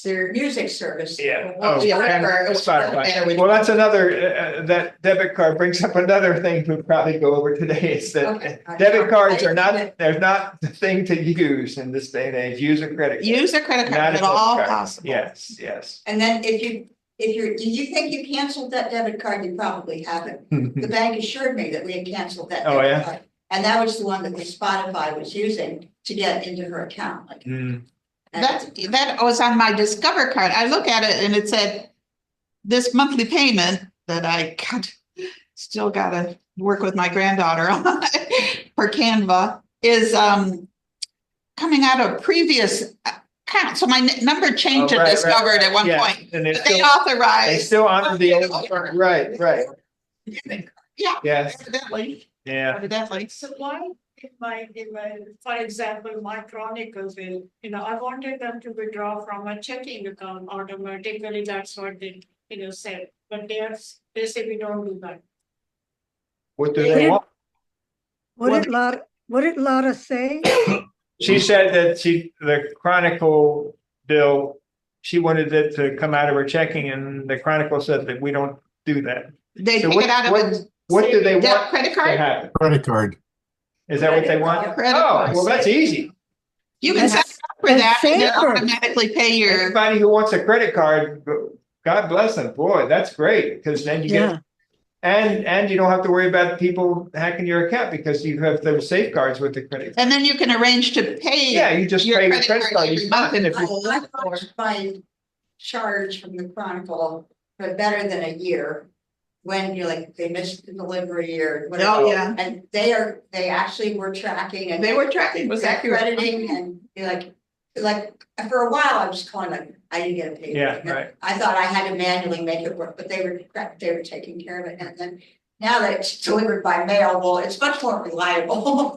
their music service.
Yeah.
Well,
Oh,
yeah,
and
whatever.
Spotify. Well, that's another, that debit card brings up another thing we'll probably go over today, is that
Okay.
debit cards are
I-
not, they're not the thing to use in this day and age. Use a credit card.
Use a credit
Not
card
a
at all
debit card.
possible.
Yes, yes.
And then if do you think you canceled that debit card? You probably haven't. The bank assured me that we had canceled that.
Oh,
debit
yeah?
card. And that was the one that the Spotify was using to get into her account. Like,
Mm.
That was on my Discover card. I look at it and it said, this monthly payment that I still gotta work with my granddaughter on for Canva is coming out of previous account. So my number changed
Oh,
at
right,
Discovered
right,
at one
yeah.
point.
And they
But they
still,
authorized.
they still honor the old, right, right.
Yeah.
Yes,
Evidently,
yeah.
evidently.
So why for example, my Chronicle bill, I wanted them to withdraw from a checking account automatically, that's what they, said, but they say we don't do that.
What do they want?
What did Lotta say?
She said that the Chronicle bill, she wanted it to come out of her checking, and the Chronicle said that we don't do that.
They
So
take it out of a
what do they
debt
want
credit
to
card.
happen?
Credit card.
Is that what they want?
Credit
Oh,
card.
well, that's easy.
You can set
That's-
up for that and then
safer.
automatically pay your,
Anybody who wants a credit card, God bless them. Boy, that's great, because then you
Yeah.
get, and you don't have to worry about people hacking your account because you have those safeguards with the credit card.
and then you can arrange to pay.
Yeah, you just
your
pay your
credit
credit
card
card
every
each
month
month.
and
And if
if
you,
I watched my charge from the Chronicle for better than a year. When they missed the delivery or whatever.
Oh, yeah.
And they actually were tracking and.
They were tracking, was
they're
accurate.
Crediting and like, for a while, I was calling I didn't get a payment.
Yeah, right.
I thought I had to manually make it work, but they were taking care of it. And then now that it's delivered by mail, well, it's much more reliable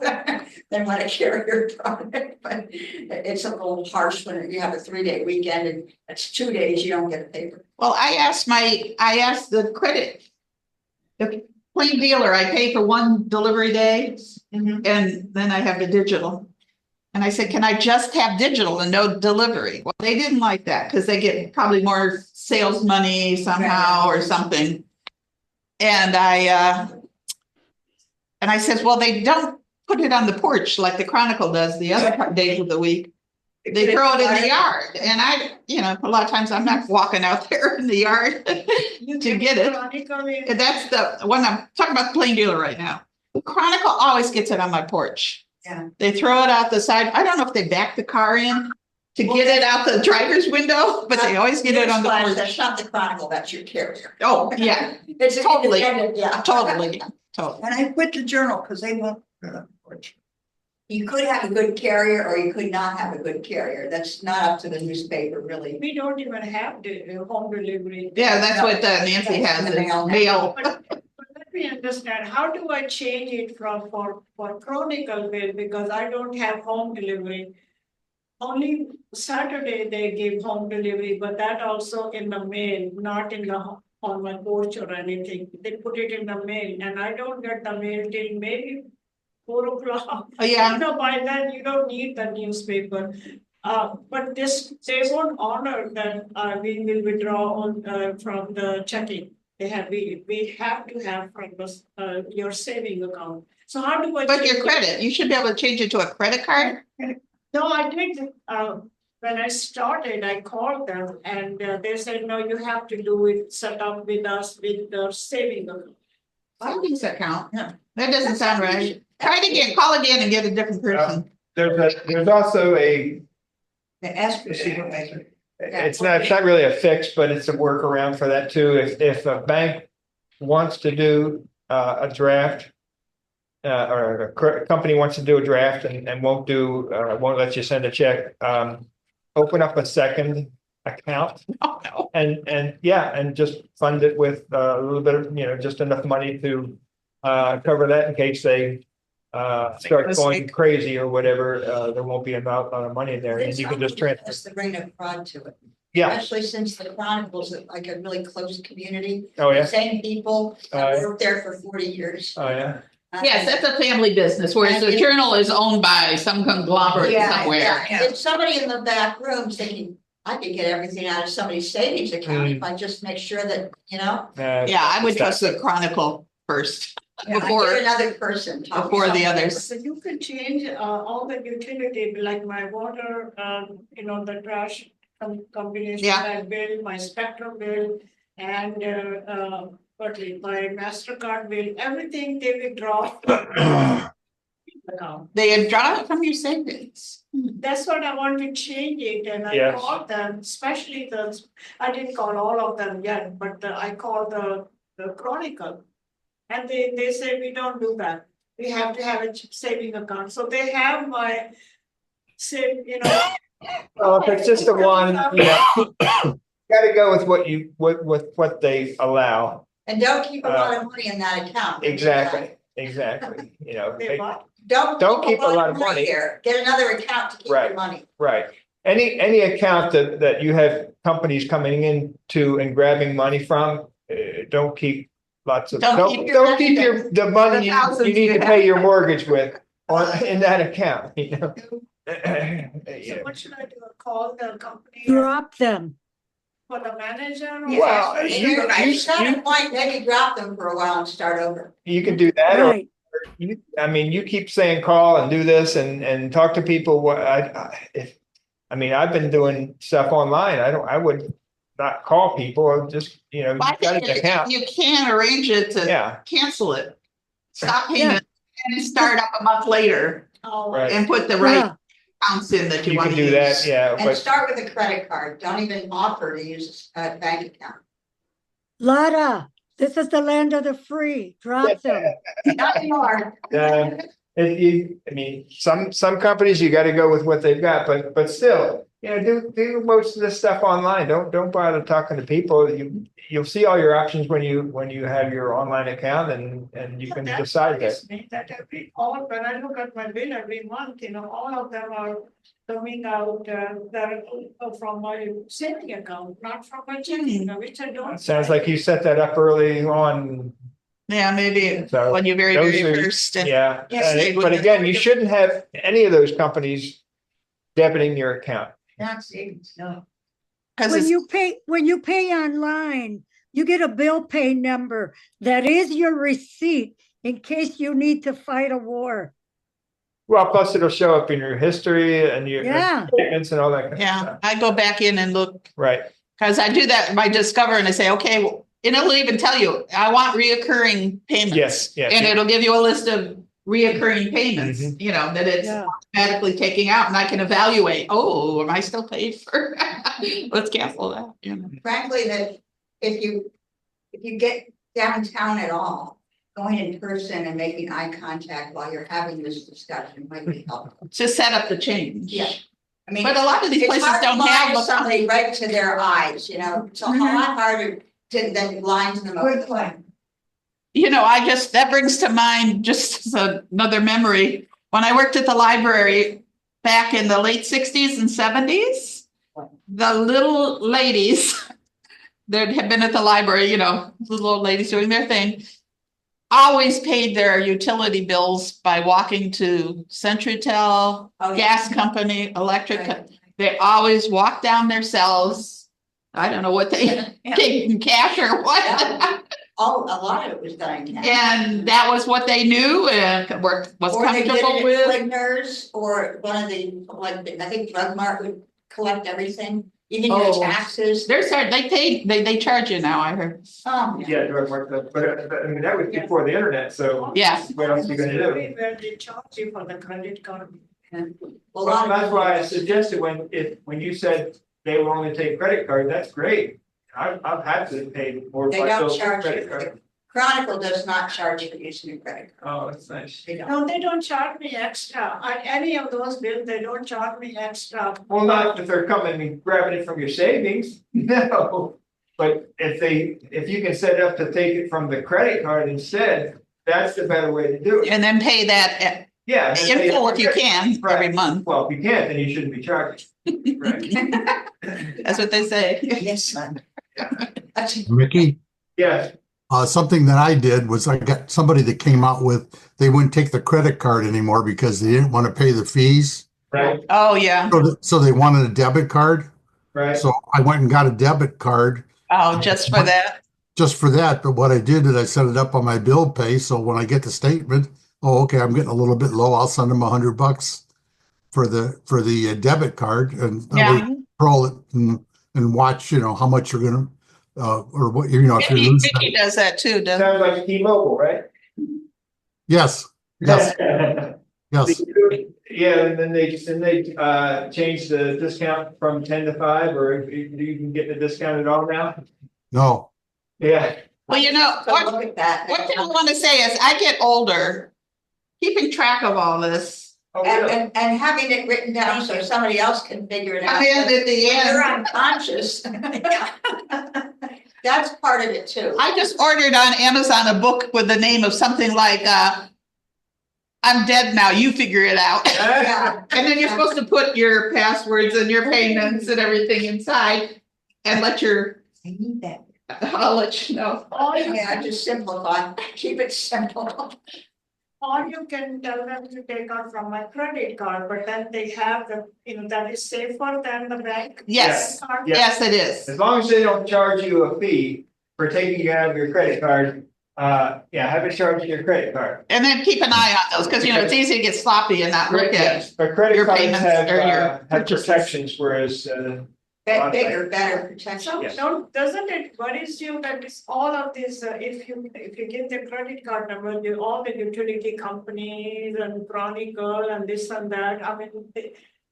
than when a carrier brought it. But it's a little harsh when you have a 3-day weekend and it's 2 days, you don't get a paper.
Well, I asked the plain dealer, I pay for one delivery day and then I have the digital. And I said, can I just have digital and no delivery? Well, they didn't like that because they get probably more sales money somehow or something. And I says, well, they don't put it on the porch like the Chronicle does the other days of the week. They throw it in the yard. And a lot of times I'm not walking out there in the yard to get it. And that's the one I'm talking about, the plain dealer right now. The Chronicle always gets it on my porch.
Yeah.
They throw it out the side. I don't know if they back the car in to get it out the driver's window, but they always get it on the
Newsflash,
porch.
That's not the Chronicle, that's your carrier.
Oh, yeah,
It's
Totally.
independent, yeah.
totally.
And I quit the Journal because they won't. You could have a good carrier or you could not have a good carrier. That's not up to the newspaper, really.
We don't even have the home delivery.
Yeah, that's what Nancy has, is mail.
But let me understand, how do I change it for Chronicle bill, because I don't have home delivery? Only Saturday they give home delivery, but that also in the mail, not on my porch or anything. They put it in the mail and I don't get the mail till maybe 4 o'clock.
Oh, yeah.
By then you don't need the newspaper. But they won't honor that, we will withdraw on, from the checking. We have to have from the, your saving account. So how do I?
But
change
your
it?
credit, you should be able to change it to a credit card.
No, I did, when I started, I called them and they said, no, you have to do it, set up with us with the saving account.
Savings account.
Yeah.
That doesn't sound right. Try it again, call again and get a different person.
There's also a,
The ask for supervisor.
it's not really a fix, but it's a workaround for that too. If a bank wants to do a draft, or a company wants to do a draft and won't let you send a check, open up a second account
Oh, no.
and just fund it with a little bit of, just enough money to cover that in case they start going
mistake.
crazy or whatever. There won't be a amount of money in there and you can just transfer.
That's the bring of fraud to it.
Yeah.
Especially since the Chronicles is like a really close community.
Oh, yeah.
Same people
Oh,
that
yeah.
worked there for 40 years.
Oh, yeah.
Yes, that's a family business, whereas the Journal is owned by some conglomerate
Yeah,
somewhere.
yeah. If somebody in the back room thinking, I could get everything out of somebody's savings account if I just make sure that,
Yeah, I would trust the Chronicle first
I
before,
get another person. talking
before the
something.
others.
So you can change all the utility, like my water, the trash combination,
Yeah.
that bill, my Spectrum bill, and my MasterCard bill, everything they withdraw. from the account.
They had drawn it from your savings.
That's what I want to change it, and I
Yes.
called them, especially I didn't call all of them yet, but I called the Chronicle. And they say, we don't do that, we have to have a saving account, so they have my save,
Well, if it's just the one, gotta go with what they allow.
And don't keep a lot of money in that account.
Exactly.
They bought.
Don't keep a lot of money there. Get another account to keep your
Right.
money.
Right. Any account that you have companies coming into and grabbing money from, don't keep lots of,
Don't keep your
don't keep the money
the thousands
you need
you
to
have.
pay your mortgage with in that account,
So
Yeah.
what should I do? Call the company
Drop them.
for the manager? or-
Well,
If
you-
you're right, it's not a point, maybe drop them for a while and start over.
You can do that, or
Right.
you keep saying call and do this and talk to people. I've been doing stuff online. I would not call people. I would just, you
I
got
think
an account.
you can arrange it to
Yeah,
cancel it. Stop
Yeah.
payment and start up a month later
Oh,
Right.
and put the right
Yeah.
accounts in that you
you
want
can
to
do
use.
that, yeah,
And
but
start with a credit card. Don't even offer to use a bank account.
Lada, this is the land of the free. Drop them.
Not anymore.
some companies, you gotta go with what they've got, but still, do most of this stuff online. Don't bother talking to people. You'll see all your options when you have your online account and you can
That
decide that.
worries me, that when I look at my bill every month, all of them are coming out, that are from my saving account, not from my checking, which I don't.
Sounds like you set that up early on.
Yeah, maybe
So,
when you're very,
those
very
are-
first. and-
Yeah,
Yes,
but again, you shouldn't have any of those companies debiting your account.
Not savings, no.
Cause
When
it's,
you pay online, you get a bill pay number. That is your receipt in case you need to fight a war.
Well, plus it'll show up in your history and your
Yeah.
statements and all that. Kind of
yeah,
stuff.
I go back in and look,
Right.
cause I do that by Discover and I say, okay, well, and it'll even tell you, I want reoccurring payments.
Yes.
And it'll give you a list of reoccurring payments,
Mhm.
that it's
Yeah.
automatically taking out and I can evaluate, oh, am I still paid for? Let's cancel that.
Frankly, that if you get downtown at all, going in person and making eye contact while you're having this discussion might be helpful.
To set up the change.
Yeah. I mean,
But a lot of these
it's
places
hard to
don't
lie
have
to
a-
somebody right to their eyes, it's a
Mhm.
lot harder than lying to them over the phone.
That brings to mind just as another memory. When I worked at the library back in the late 60s and 70s, the little ladies that had been at the library, little old ladies doing their thing, always paid their utility bills by walking to CenturyTel,
Oh, yeah.
gas company, electric.
Right.
They always walk down their cells. I don't know what they
Yeah.
take in cash or what.
All, a lot of it was done in cash.
And that was what they knew and was
Or they did
comfortable
it
with.
at Fligner's, or one of the, like, I think Drug Mart would collect everything, even your
Oh.
taxes.
They charge you now, I heard.
Yeah, drug market, but I mean, that was before the internet, so.
Yeah.
What else are you gonna do?
Where they charge you for the credit card.
Well, a
Well,
lot of
that's
people-
why I suggested when you said they will only take credit card, that's great. I've had to pay more.
They
by
don't
bills with
charge
credit
you.
card.
Chronicle does not charge you for using your credit card.
Oh, that's nice.
They don't.
No, they don't charge me extra. On any of those bills, they don't charge me extra.
Well, not if they're coming and grabbing it from your savings, no. But if you can set up to take it from the credit card instead, that's the better way to do it.
And then pay that
Yeah.
in full if you can every
Right.
month.
Well, if you can't, then you shouldn't be charging. Right.
That's what they say.
Yes, son. That's-
Mickey,
Yes,
something that I did was I got somebody that came out with, they wouldn't take the credit card anymore because they didn't want to pay the fees.
right,
Oh, yeah.
So they wanted a debit card.
right.
So I went and got a debit card
Oh, just for that.
just for that. But what I did is I set it up on my bill pay. So when I get the statement, oh, okay, I'm getting a little bit low. I'll send them $100 for the debit card, and that way
Yeah.
control it and watch, how much you're gonna or what, if you're losing.
Vicky does that too, doesn't
Sounds like T-Mobile, right?
Yes, yes, yes.
Yeah, and then they changed the discount from 10 to 5, or if you can get the discount at all now?
No,
Yeah,
Well,
So
what
look at that.
I want to say is I get older, keeping track of all this.
oh, really?
And having it written down so somebody else can figure it out.
And at the
When you're
end,
unconscious. That's part of it too.
I just ordered on Amazon a book with the name of something like, I'm dead now, you figure it out.
Yeah.
And then you're supposed to put your passwords and your payments and everything inside and
I need that.
I'll let you know.
Or you
Yeah,
can,
just simplify, keep it simple.
or you can tell them to take out from my credit card, but then they have that is safer than the bank.
Yes,
card.
Yeah.
yes, it is.
As long as they don't charge you a fee for taking it out of your credit card, have it charged to your credit card.
And then keep an eye on those, because it's easy to get sloppy and not look at.
Yes, but credit
your
cards
payments
have
or your purchases.
protections, whereas,
Bigger, better protection.
So
Yes.
doesn't it worries you that it's all of this, if you give the credit card number, all the utility companies and Chronicle and this and that, I mean,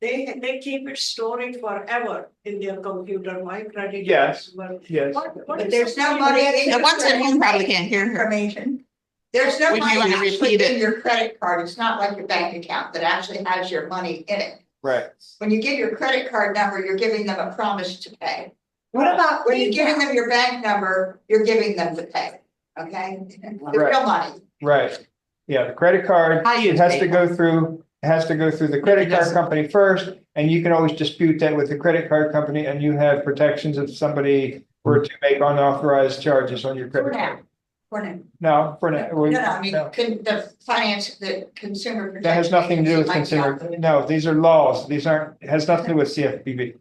they keep it stored forever in their computer, my credit.
Yes.
number.
yes.
What
But
is
there's
so
nobody
weird?
in
The ones at home probably can't hear her.
Information. There's no
Would you
money
wanna
actually
repeat it?
in your credit card. It's not like your bank account that actually has your money in it.
Right.
When you give your credit card number, you're giving them a promise to pay.
What about
When you're giving them your bank number, you're giving them the pay, okay? The
Right.
real money.
Right, yeah, the credit card,
I use
it has to
PayPal.
go through, the credit card
doesn't.
company first, and you can always dispute that with the credit card company, and you have protections if somebody were to make unauthorized charges on your
For
credit
now,
card.
for now.
No, for now.
No, I mean,
no.
the consumer.
That has nothing to do with
Protection Agency
consumer,
might
no, these are laws, these aren't, it has nothing to do with CFPB.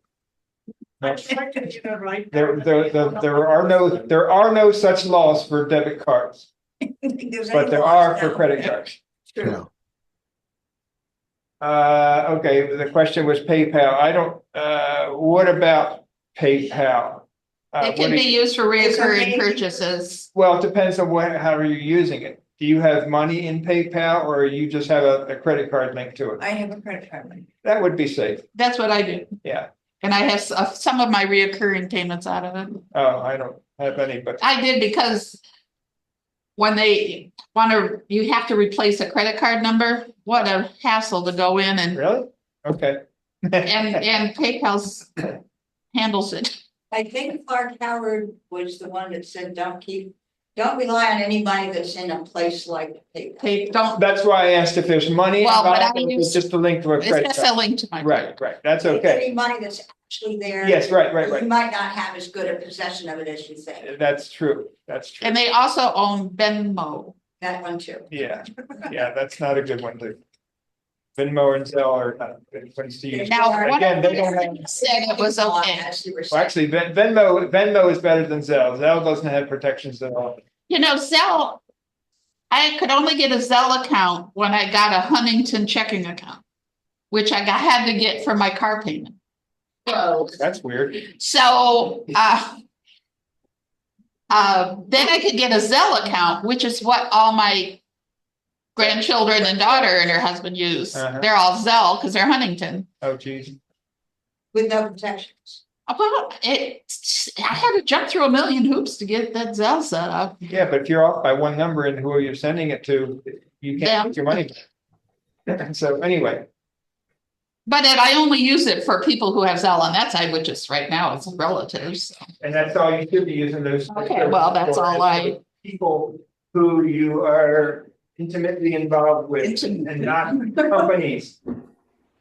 No.
Right.
There are no such laws for debit cards, but there are for credit cards.
True.
Okay, the question was PayPal. I don't, what about PayPal?
It
What
can
do
be
you-
used for
It's
recurring
amazing.
purchases.
Well, it depends on how are you using it. Do you have money in PayPal or you just have a credit card linked to it?
I have a credit card.
That would be safe,
That's what I do.
yeah.
And I have some of my reoccurring payments out of it.
Oh, I don't have any, but,
I did because when they you have to replace a credit card number, what a hassle to go in and
really? Okay.
PayPal's handles it.
I think Clark Howard was the one that said, don't rely on anybody that's in a place like PayPal.
Don't,
That's why I asked if there's money
Well, but
involved,
I
or if it's
use-
just a link to a
it's
credit
just
card.
a link to my.
Right, that's okay.
Any money that's actually there.
Yes, right.
You might not have as good a possession of it as you think.
That's true, that's true.
And they also own Venmo.
That one too.
Yeah, that's not a good one, too. Venmo and Zelle are not good places to use.
Now, what
Again, they don't have,
said it was okay.
As you were
well,
saying.
actually, Venmo is better than Zelle. Zelle doesn't have protections at all.
You know, Zelle, I could only get a Zelle account when I got a Huntington checking account, which had to get for my car payment. So,
That's weird.
then I could get a Zelle account, which is what all my grandchildren and daughter and her husband use.
Uh-huh.
They're all Zelle because they're Huntington.
Oh, geez.
With no protections.
Well, I had to jump through a million hoops to get that Zelle set up.
Yeah, but if you're off by one number and who you're sending it to, you
Yeah.
can't get your money back. So anyway,
But I only use it for people who have Zelle on that side, which is right now it's relatives.
and that's all you should be using those.
Okay, well, that's
for,
all I-
People who you are intimately involved with
Intimate.
and not companies.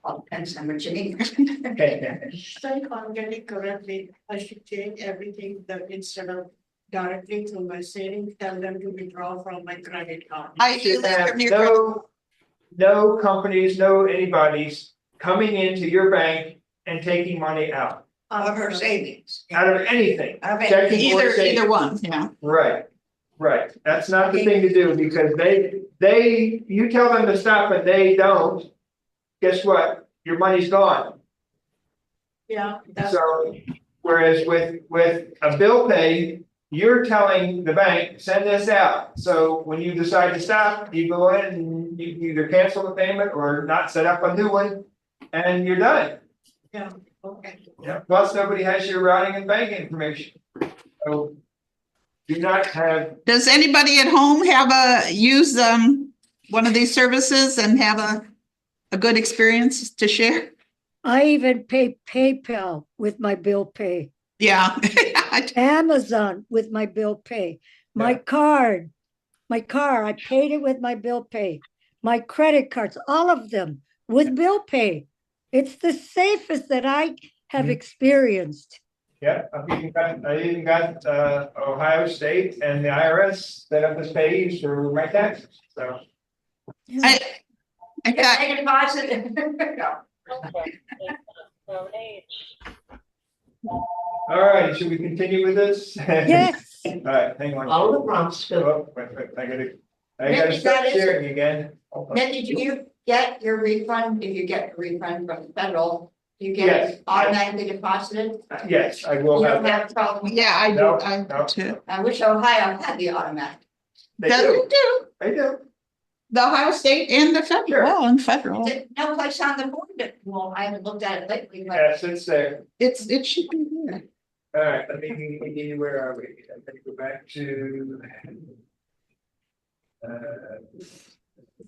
Well, depends on what you mean.
Okay.
So if I'm getting correctly, I should change everything that instead of directly through my savings, tell them to withdraw from my credit card.
I do that
Have
from your.
no companies, no anybody's coming into your bank and taking money out
Of her savings.
of anything.
Of it.
Checking or savings.
Either one, yeah.
Right. That's not the thing to do because you tell them to stop and they don't. Guess what? Your money's gone.
Yeah, that's.
So whereas with a bill pay, you're telling the bank, send this out. So when you decide to stop, you go in and you either cancel the payment or not set up a new one and you're done.
Yeah, okay.
Yeah, plus nobody has your routing and bank information. So do not have,
Does anybody at home use one of these services and have a good experience to share?
I even pay PayPal with my bill pay,
Yeah.
Amazon with my bill pay, my car, I paid it with my bill pay, my credit cards, all of them with bill pay. It's the safest that I have experienced.
yeah, I even got Ohio State and the IRS set up as payees for my taxes, so.
I got,
Take a deposit.
All right, should we continue with this?
Yes.
All right, hang on.
Follow the prompts, Phil.
Oh, wait, I gotta
Maybe
start
that is-
sharing again. Hold on.
Then did you get your refund? If you get a refund from the federal, you get
Yes.
it automatically deposited?
Yes, I
You
will
don't
have,
have a problem with
yeah, I do,
No,
I
no.
do too.
I wish Ohio had the automatic.
they
Does
do,
it do?
they do.
The Ohio State and the federal, well, and federal.
Is it no place on the board that, well, I haven't looked at it lately, but
Yes, it's there.
It should be there.
All right, let me, where are we? I'm gonna go back to.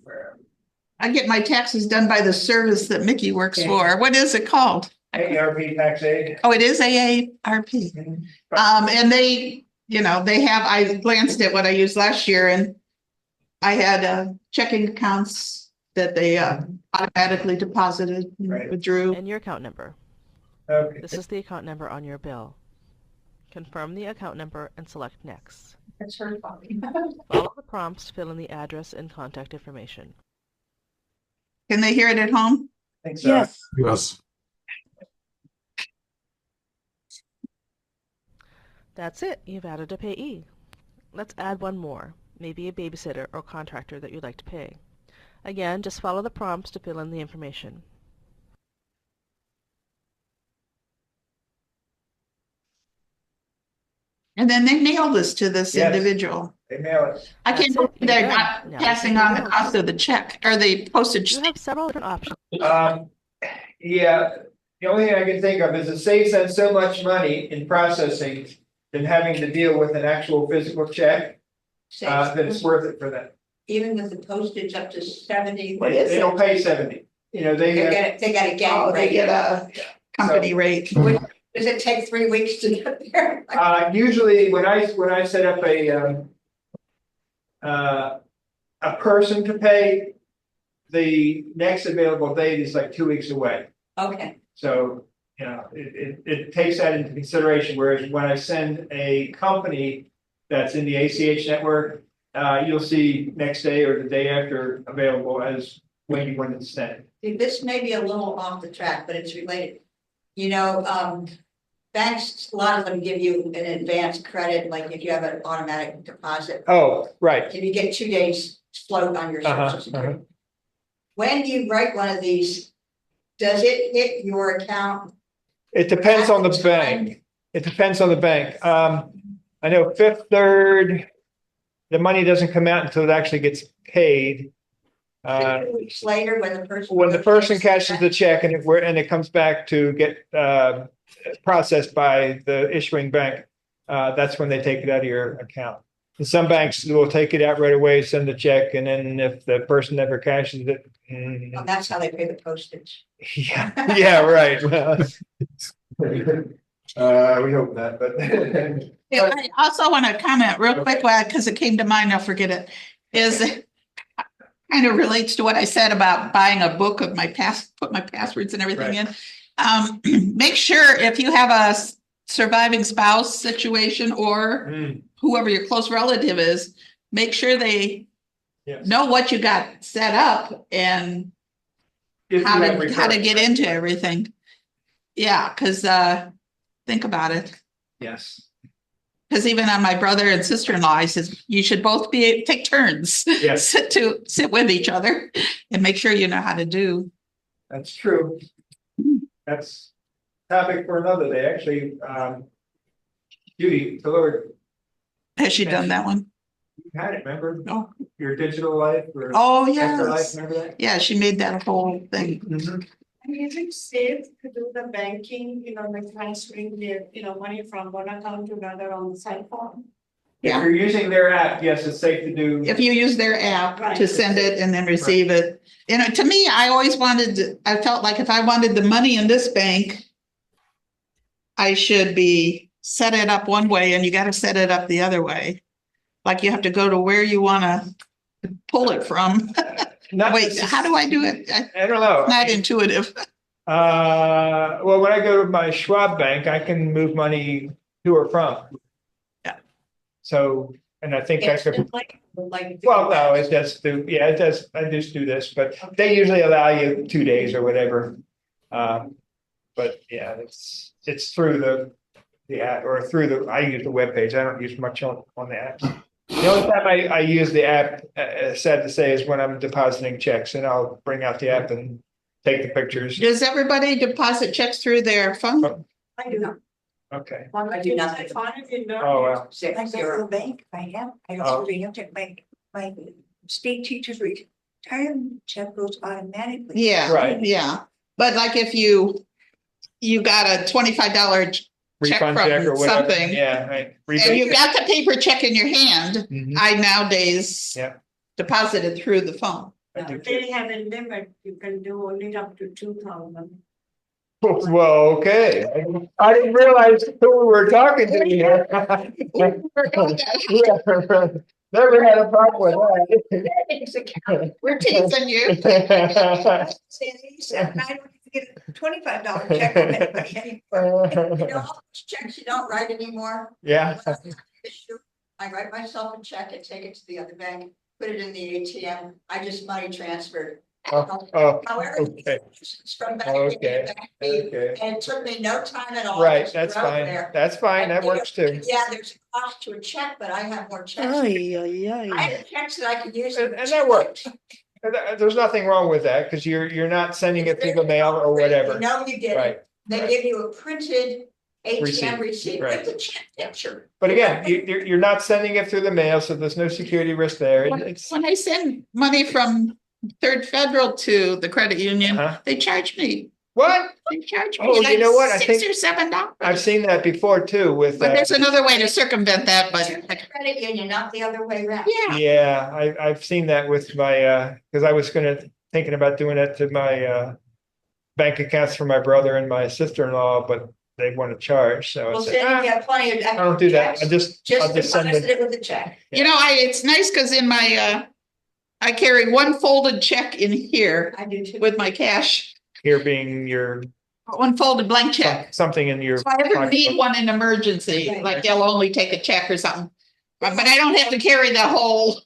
Where are we?
I get my taxes done by the service that Mickey works
Okay.
for. What is it called?
AARP tax aid.
Oh, it is AARP. And they have, I glanced at what I used last year and I had checking accounts that they automatically deposited, and
Right.
withdrew.
And your account number.
Okay,
This is the account number on your bill. Confirm the account number and select Next.
it's her fault.
Follow the prompts, fill in the address and contact information.
Can they hear it at home?
I think so.
Yes.
Yes.
That's it. You've added a payee. Let's add one more, maybe a babysitter or contractor that you'd like to pay. Again, just follow the prompts to fill in the information.
And then they mail this to this
Yes.
individual.
They mail it.
I can't
That's it.
believe they're
You're
not
done. Now
passing
you can
on the
go.
cost of the check or the postage.
You have several different options.
Yeah, the only thing I can think of is it saves them so much money in processing than having to deal with an actual physical check, that it's worth it for them.
Even with the postage up to 70.
What is
They don't pay 70, they
They
have,
get a gang
Oh, they
rate.
get a company rate.
Does it take 3 weeks to get there?
usually when I set up a person to pay, the next available date is like 2 weeks away.
Okay,
So, it takes that into consideration, whereas when I send a company that's in the ACH network, you'll see next day or the day after available as when you want it sent.
This may be a little off the track, but it's related. You know, banks, a lot of them give you an advance credit, like if you have an automatic deposit.
Oh, right.
If you get 2 days float on your
Uh-huh,
social security. When you write one of these, does it hit your account?
It depends on the
At the
bank. It depends on the bank. I know Fifth Third, the money doesn't come out until it actually gets paid.
2 weeks later, when the person.
When the person cashes the check and it comes back to get processed by the issuing bank, that's when they take it out of your account. And some banks will take it out right away, send the check, and then if the person never cashes it.
Oh, that's how they pay the postage.
Yeah, yeah, right. We hope not, but.
Yeah, I also want to comment real quick, because it came to mind, I'll forget it, is kind of relates to what I said about buying a book of put my passwords and everything in. Make sure if you have a surviving spouse situation or whoever your close relative is, make sure they know what you got set up and how to get into everything. Yeah, because think about it.
Yes.
Because even on my brother and sister-in-law, I said, you should both take turns.
Yes.
sit with each other and make sure you know how to do.
That's true. That's topic for another day, actually. Judy, the Lord,
Has she done that one?
you had it, remember?
Oh.
Your digital life or
Oh,
afterlife,
yes.
remember that?
Yeah, she made that whole thing.
Mhm.
And is it safe to do the banking, like transferring the, money from one account to another on the cell phone?
If
Yeah.
you're using their app, yes, it's safe to do.
If you use their app to send it and then receive it. To me, I felt like if I wanted the money in this bank, I should be set it up one way and you got to set it up the other way. Like you have to go to where you want to pull it from. Wait, how do I do it?
I don't know.
Not intuitive.
Well, when I go to my Schwab bank, I can move money to or from.
Yeah.
So, and I think I could.
Like.
Well, no, it does do, yeah, it does, I just do this, but they usually allow you 2 days or whatever. But yeah, it's through the app or I use the webpage. I don't use much on the apps. The only time I use the app, sad to say, is when I'm depositing checks and I'll bring out the app and take the pictures.
Does everybody deposit checks through their phone?
I do not.
Okay.
I do not.
I find it in there.
Oh, well.
I go to the bank, I
Oh.
also read to my state teacher's retirement check goes automatically.
Yeah.
Right.
Yeah. But like if you got a $25 check
Refund check or
from
whatever.
something.
Yeah, right.
And you got the paper check in your hand,
Mhm.
I nowadays
Yeah.
deposit it through the phone.
I do too.
They have a limit, you can do only up to 2,000.
Well, okay. I didn't realize who we were talking to here. Never had a problem with that.
We're teasing you.
Say these, and I don't even get a $25 check from anybody anymore.
All those checks you don't write anymore.
Yeah.
I write myself a check and take it to the other bank, put it in the ATM. I just money transferred.
Oh,
However,
okay.
it's from bank
Okay.
to bank,
Okay.
and it took me no time at all.
Right,
just
that's
wrote
fine.
there.
That's fine. That works too.
Yeah, there's a cost to a check, but I have more checks.
Ay,
I
ay,
have checks that I could use.
And that works. There's nothing wrong with that because you're not sending it through the mail or whatever.
You know you did
Right.
it. They
right.
give you a printed ATM
Receipt,
receipt
right.
with the check picture.
But again, you're not sending it through the mail, so there's no security risk there. It's,
When I send money from Third Federal to the credit union,
Uh-huh.
they charge me.
what?
They charge me
Oh, you
like
know what? I
$6
think
or $7.
I've seen that before too with.
But there's another way to circumvent that, but
Credit union, not the other way around.
yeah.
Yeah, I've seen that with my, because I was thinking about doing that to my bank accounts for my brother and my sister-in-law, but they want to charge, so I
Well,
said,
then you have plenty of.
I don't do that. I'll
Just
just send
deposit
it.
it with a check.
It's nice because in my, I carry one folded check in here
I do too.
with my cash,
Here being your,
one folded blank check.
something in your.
So I ever need
pocketbook.
one in emergency,
Right.
like they'll only take a check or something. But I don't have to carry the whole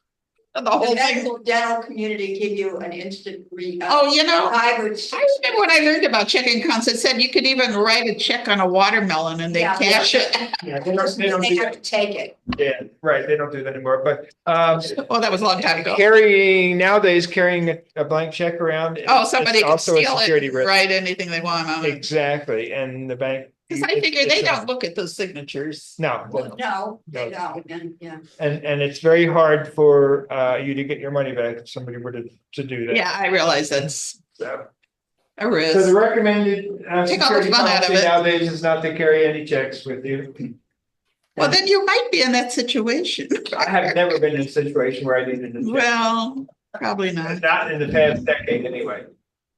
The whole
The
thing.
medical dental community give you an instant
Oh, you know,
hybrid.
I remember when I learned about checking accounts, it said you could even write a check on a watermelon and they
Yeah.
cash it.
Yeah, they don't
They
do
have
that.
to take it.
Yeah, right, they don't do that anymore, but,
Oh, that was a long time ago.
nowadays carrying a blank check around.
Oh, somebody
is
can
also a
steal
security
it,
risk.
write anything they want on it.
Exactly, and the bank.
Because I figure they don't look at those signatures.
No,
No, they
No.
don't, and, yeah.
and it's very hard for you to get your money back if somebody were to do that.
Yeah, I realize that's
So
a
so the
risk.
recommended
Take all the
security
fun out of
policy
it.
nowadays is not to carry any checks with you.
Well, then you might be in that situation.
I have never been in a situation where I needed to check,
Well, probably not.
not in the past decade anyway.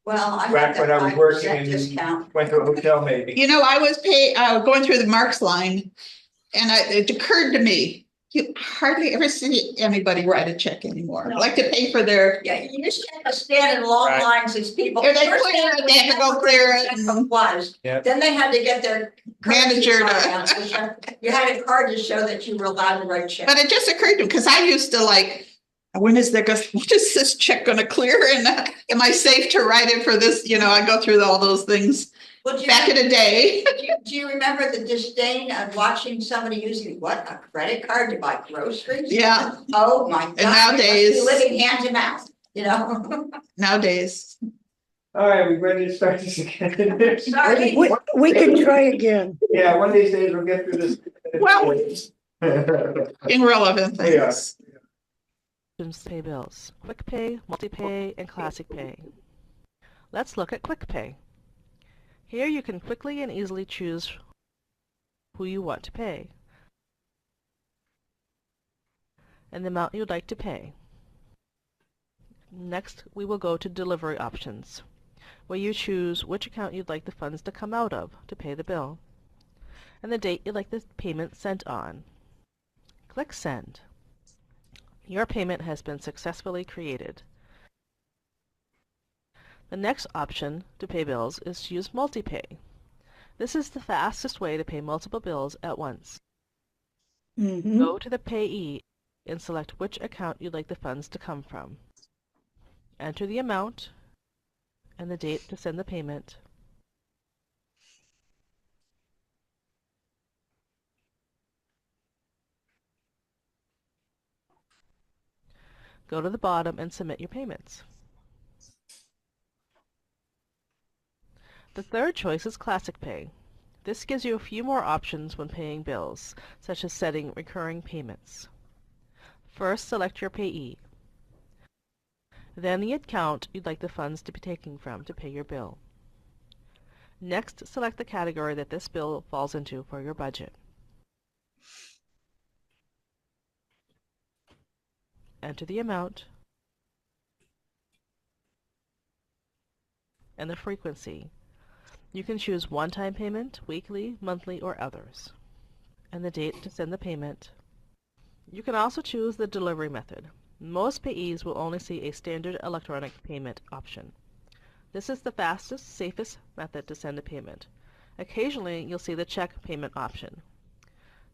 Well, I
Back
had
when I
that
was
5%
working and
discount.
went to a hotel maybe.
You know, I was going through the Marks line and it occurred to me, you hardly ever see anybody write a check anymore,
No.
like to pay for their,
Yeah, you just have to stand in long
Right.
lines as people.
If they
First
clear it, they have to go
had
clear it.
checkbook Was,
Yeah.
then they had to get their. currency
Manager to-
card out, which you had a card to show that you were allowed to write checks.
but it just occurred to me, because I used to like, when is this check gonna clear? And am I safe to write it for this? You know, I go through all those things
Well, do you-
back in the day.
Do you remember the disdain of watching somebody using a credit card to buy groceries?
Yeah.
Oh, my God.
nowadays-
Living hand to mouth, you know?
Nowadays.
All right, we ready to start this again?
Sorry.
We can try again.
Yeah, one of these days we'll get through this.
Well- Irrelevant
Yeah.
things.
Pay bills, Quick Pay, Multi-Pay, and Classic Pay. Let's look at Quick Pay. Here you can quickly and easily choose who you want to pay and the amount you'd like to pay. Next, we will go to Delivery Options, where you choose which account you'd like the funds to come out of to pay the bill, and the date you'd like the payment sent on. Click Send. Your payment has been successfully created. The next option to pay bills is to use multi-pay. This is the fastest way to pay multiple bills at once.
Mhm.
Go to the payee and select which account you'd like the funds to come from. Enter the amount and the date to send the payment. Go to the bottom and submit your payments. The third choice is Classic Pay. This gives you a few more options when paying bills, such as setting recurring payments. First, select your payee. Then the account you'd like the funds to be taken from to pay your bill. Next, select the category that this bill falls into for your budget. Enter the amount and the frequency. You can choose one-time payment, weekly, monthly, or others, and the date to send the payment. You can also choose the delivery method. Most payees will only see a standard electronic payment option. This is the fastest, safest method to send a payment. Occasionally, you'll see the check payment option.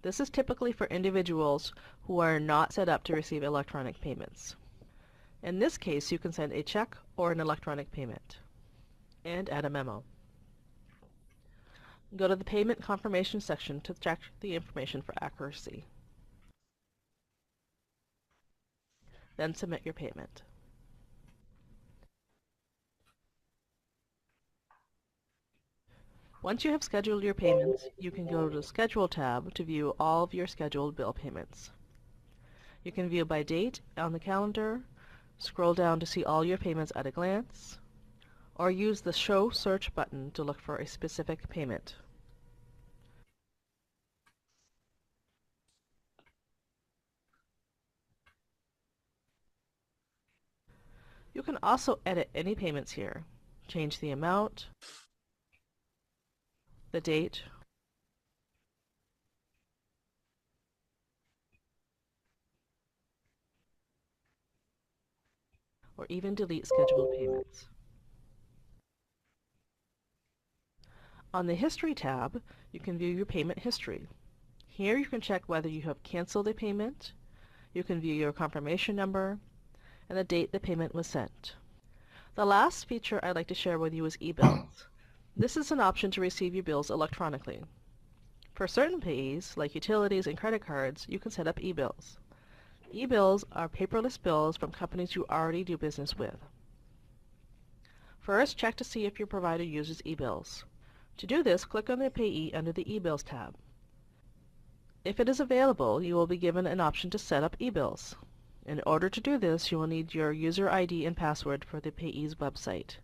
This is typically for individuals who are not set up to receive electronic payments. In this case, you can send a check or an electronic payment, and add a memo. Go to the payment confirmation section to check the information for accuracy. Then submit your payment. Once you have scheduled your payments, you can go to the Schedule tab to view all of your scheduled bill payments. You can view by date on the calendar, scroll down to see all your payments at a glance, or use the Show Search button to look for a specific payment. You can also edit any payments here, change the amount, the date, or even delete scheduled payments. On the History tab, you can view your payment history. Here you can check whether you have canceled a payment, you can view your confirmation number, and the date the payment was sent. The last feature I'd like to share with you is e-bills. This is an option to receive your bills electronically. For certain payees, like utilities and credit cards, you can set up e-bills. E-bills are paperless bills from companies you already do business with. First, check to see if your provider uses e-bills. To do this, click on the payee under the e-bills tab. If it is available, you will be given an option to set up e-bills. In order to do this, you will need your user ID and password for the payee's website.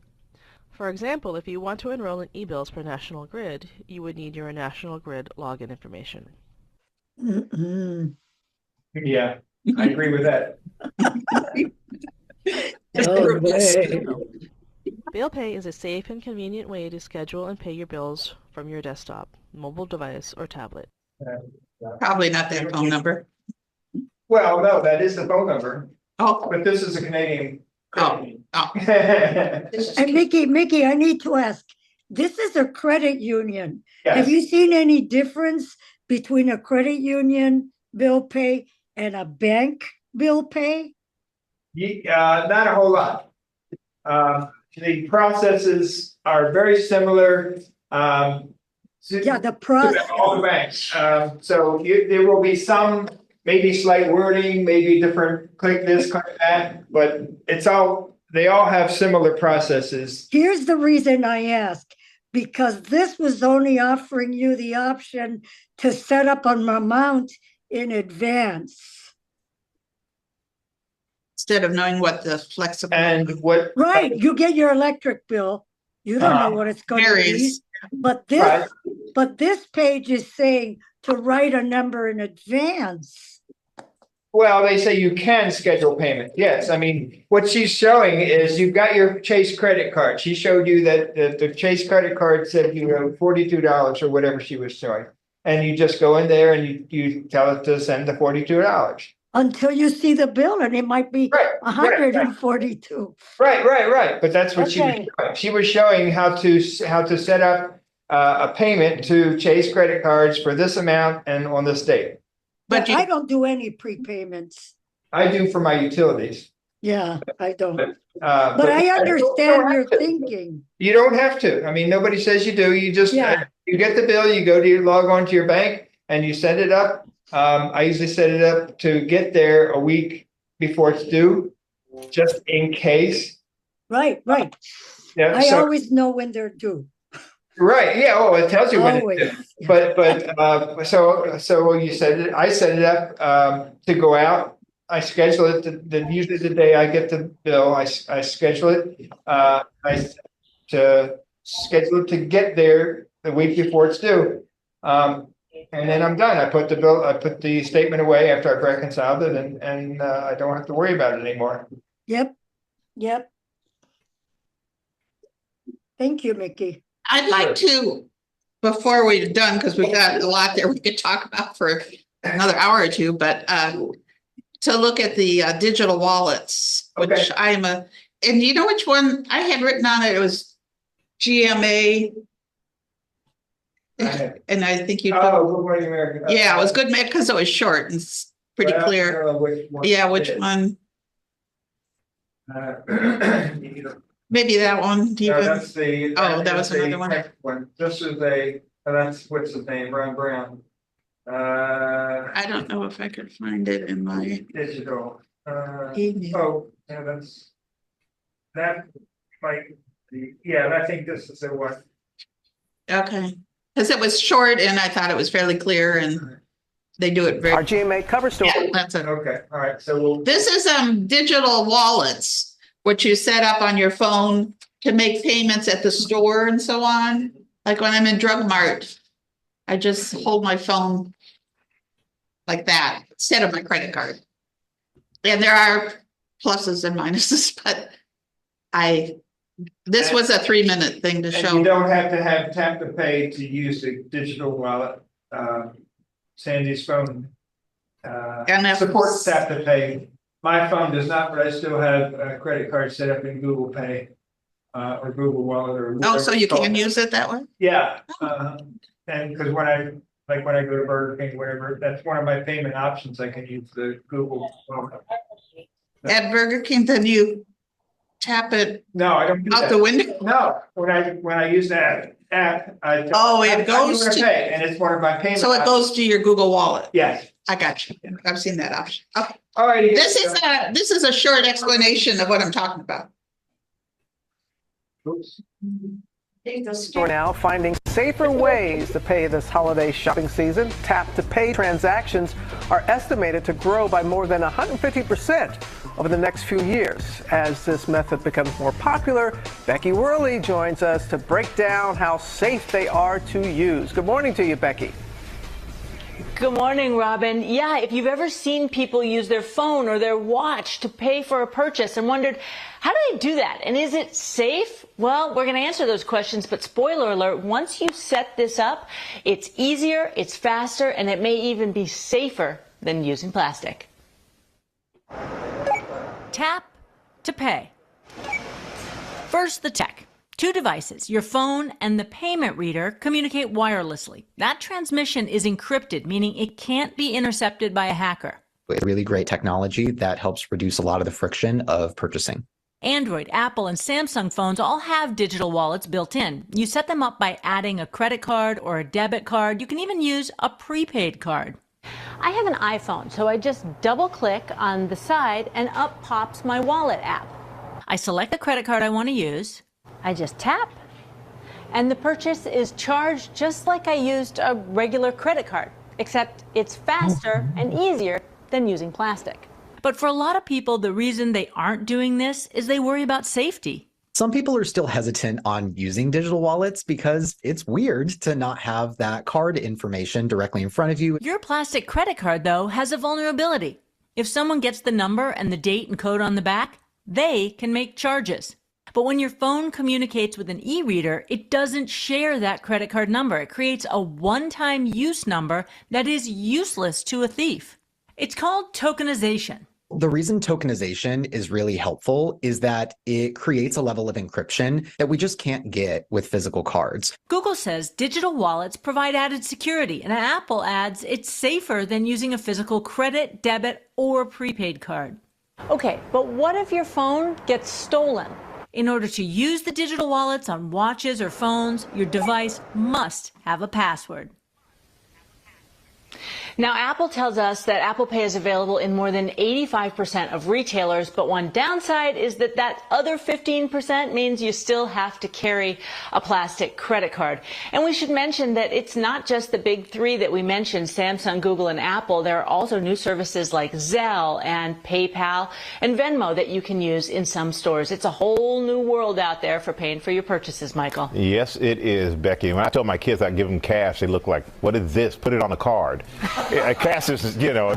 For example, if you want to enroll in e-bills for National Grid, you would need your National Grid login information.
Mm-mm.
Yeah, I agree with that.
No way.
Bill Pay is a safe and convenient way to schedule and pay your bills from your desktop, mobile device, or tablet.
Probably not that phone number.
Well, no, that is the phone number,
Oh,
but this is a Canadian.
oh.
This is
And Mickey, I need to ask, this is a credit union. Have
Yes.
you seen any difference between a credit union bill pay and a bank bill pay?
Not a whole lot. The processes are very similar.
Yeah, the
To
process.
all the banks. So there will be some, maybe slight wording, maybe different, click this, click that, but they all have similar processes.
Here's the reason I ask, because this was only offering you the option to set up an amount in advance.
Instead of knowing what the flexible.
And what.
Right, you get your electric bill, you don't know what it's going to be.
Varies.
But
Right.
this page is saying to write a number in advance.
Well, they say you can schedule payment. Yes, I mean, what she's showing is you've got your Chase credit card. She showed you that the Chase credit card said, $42 or whatever she was showing. And you just go in there and you tell it to send the $42.
Until you see the bill, and it might be
Right, right, right.
142.
Right. But that's what she was
Okay.
showing. She was showing how to set up a payment to Chase credit cards for this amount and on this date.
But
I don't do any prepayments.
I do for my utilities.
Yeah, I don't.
But
But I
don't
understand
have
your
to.
thinking.
You don't have to. I mean, nobody says you do. You just,
Yeah.
you get the bill, you go to log on to your bank and you set it up. I usually set it up to get there a week before it's due, just in case.
Right.
Yeah,
I
so,
always know when they're due.
right, yeah, oh, it tells you when it's
Always.
due. But so you set it, I set it up to go out. I schedule it usually the day I get the bill, I schedule it. To schedule it to get there the week before it's due. And then I'm done. I put the statement away after I've reconciled it and I don't have to worry about it anymore.
Yep. Thank you, Mickey.
I'd like to, before we're done, because we've got a lot there we could talk about for another hour or two, but to look at the digital wallets, which
Okay.
and you know which one I had written on it? It was GMA. And I think you,
Oh, Good Morning America.
yeah, it was good because it was short and it's pretty
Well, I
clear.
don't know which one
Yeah,
it
which
is.
one?
No,
Maybe that one. even.
that's the.
Oh, that was
that's the
another one.
next This is that's what's his name, Ron Brown.
I don't know if I could find it in my
Digital.
email.
Oh, yeah, that might be, yeah, I think this is the one.
Okay, because it was short and I thought it was fairly clear and they do it very.
Our GMA cover story.
Yeah, that's it.
Okay, all right, so we'll.
This is digital wallets, which you set up on your phone to make payments at the store and so on. Like when I'm in Drug Mart, I just hold my phone like that instead of my credit card. And there are pluses and minuses, but this was a 3-minute thing to
And
show.
you don't have to have tap to pay to use the digital wallet. Sandy's phone
And if-
supports tap to pay. My phone does not, but I still have a credit card set up in Google Pay or Google Wallet or.
Oh,
whatever
so you
it's called.
can use it that way?
Yeah, and because when I go to Burger King, whatever, that's one of my payment options. I can use the Google Wallet.
at Burger King, then you tap it
No, I don't do
out
that.
the window?
No, when I use that app, I.
Oh, it
how do you
goes
wanna
to-
pay? And it's one of my payment.
So it goes to your Google Wallet.
Yes.
I got you. I've seen that option. Okay.
All righty.
This is a short explanation of what I'm talking about.
Oops.
We're now finding safer ways to pay this holiday shopping season. Tap to pay transactions are estimated to grow by more than 150% over the next few years. As this method becomes more popular, Becky Worley joins us to break down how safe they are to use. Good morning to you, Becky.
Good morning, Robin. Yeah, if you've ever seen people use their phone or their watch to pay for a purchase and wondered, how do they do that? And is it safe? Well, we're going to answer those questions, but spoiler alert, once you set this up, it's easier, it's faster, and it may even be safer than using plastic.
Tap to pay. First, the tech. Two devices, your phone and the payment reader, communicate wirelessly. That transmission is encrypted, meaning it can't be intercepted by a hacker.
Really great technology that helps reduce a lot of the friction of purchasing.
Android, Apple, and Samsung phones all have digital wallets built in. You set them up by adding a credit card or a debit card. You can even use a prepaid card.
I have an iPhone, so I just double click on the side and up pops my wallet app.
I select the credit card I want to use.
I just tap, and the purchase is charged just like I used a regular credit card, except it's faster and easier than using plastic.
But for a lot of people, the reason they aren't doing this is they worry about safety.
Some people are still hesitant on using digital wallets because it's weird to not have that card information directly in front of you.
Your plastic credit card, though, has a vulnerability. If someone gets the number and the date and code on the back, they can make charges. But when your phone communicates with an e-reader, it doesn't share that credit card number. It creates a one-time use number that is useless to a thief. It's called tokenization.
The reason tokenization is really helpful is that it creates a level of encryption that we just can't get with physical cards.
Google says digital wallets provide added security, and Apple adds it's safer than using a physical credit, debit, or prepaid card.
Okay, but what if your phone gets stolen?
In order to use the digital wallets on watches or phones, your device must have a password.
Now, Apple tells us that Apple Pay is available in more than 85% of retailers, but one downside is that that other 15% means you still have to carry a plastic credit card. And we should mention that it's not just the big three that we mentioned, Samsung, Google, and Apple. There are also new services like Zelle and PayPal and Venmo that you can use in some stores. It's a whole new world out there for paying for your purchases, Michael.
Yes, it is, Becky. When I told my kids I'd give them cash, they look like, what is this? Put it on a card. Cash is, you know,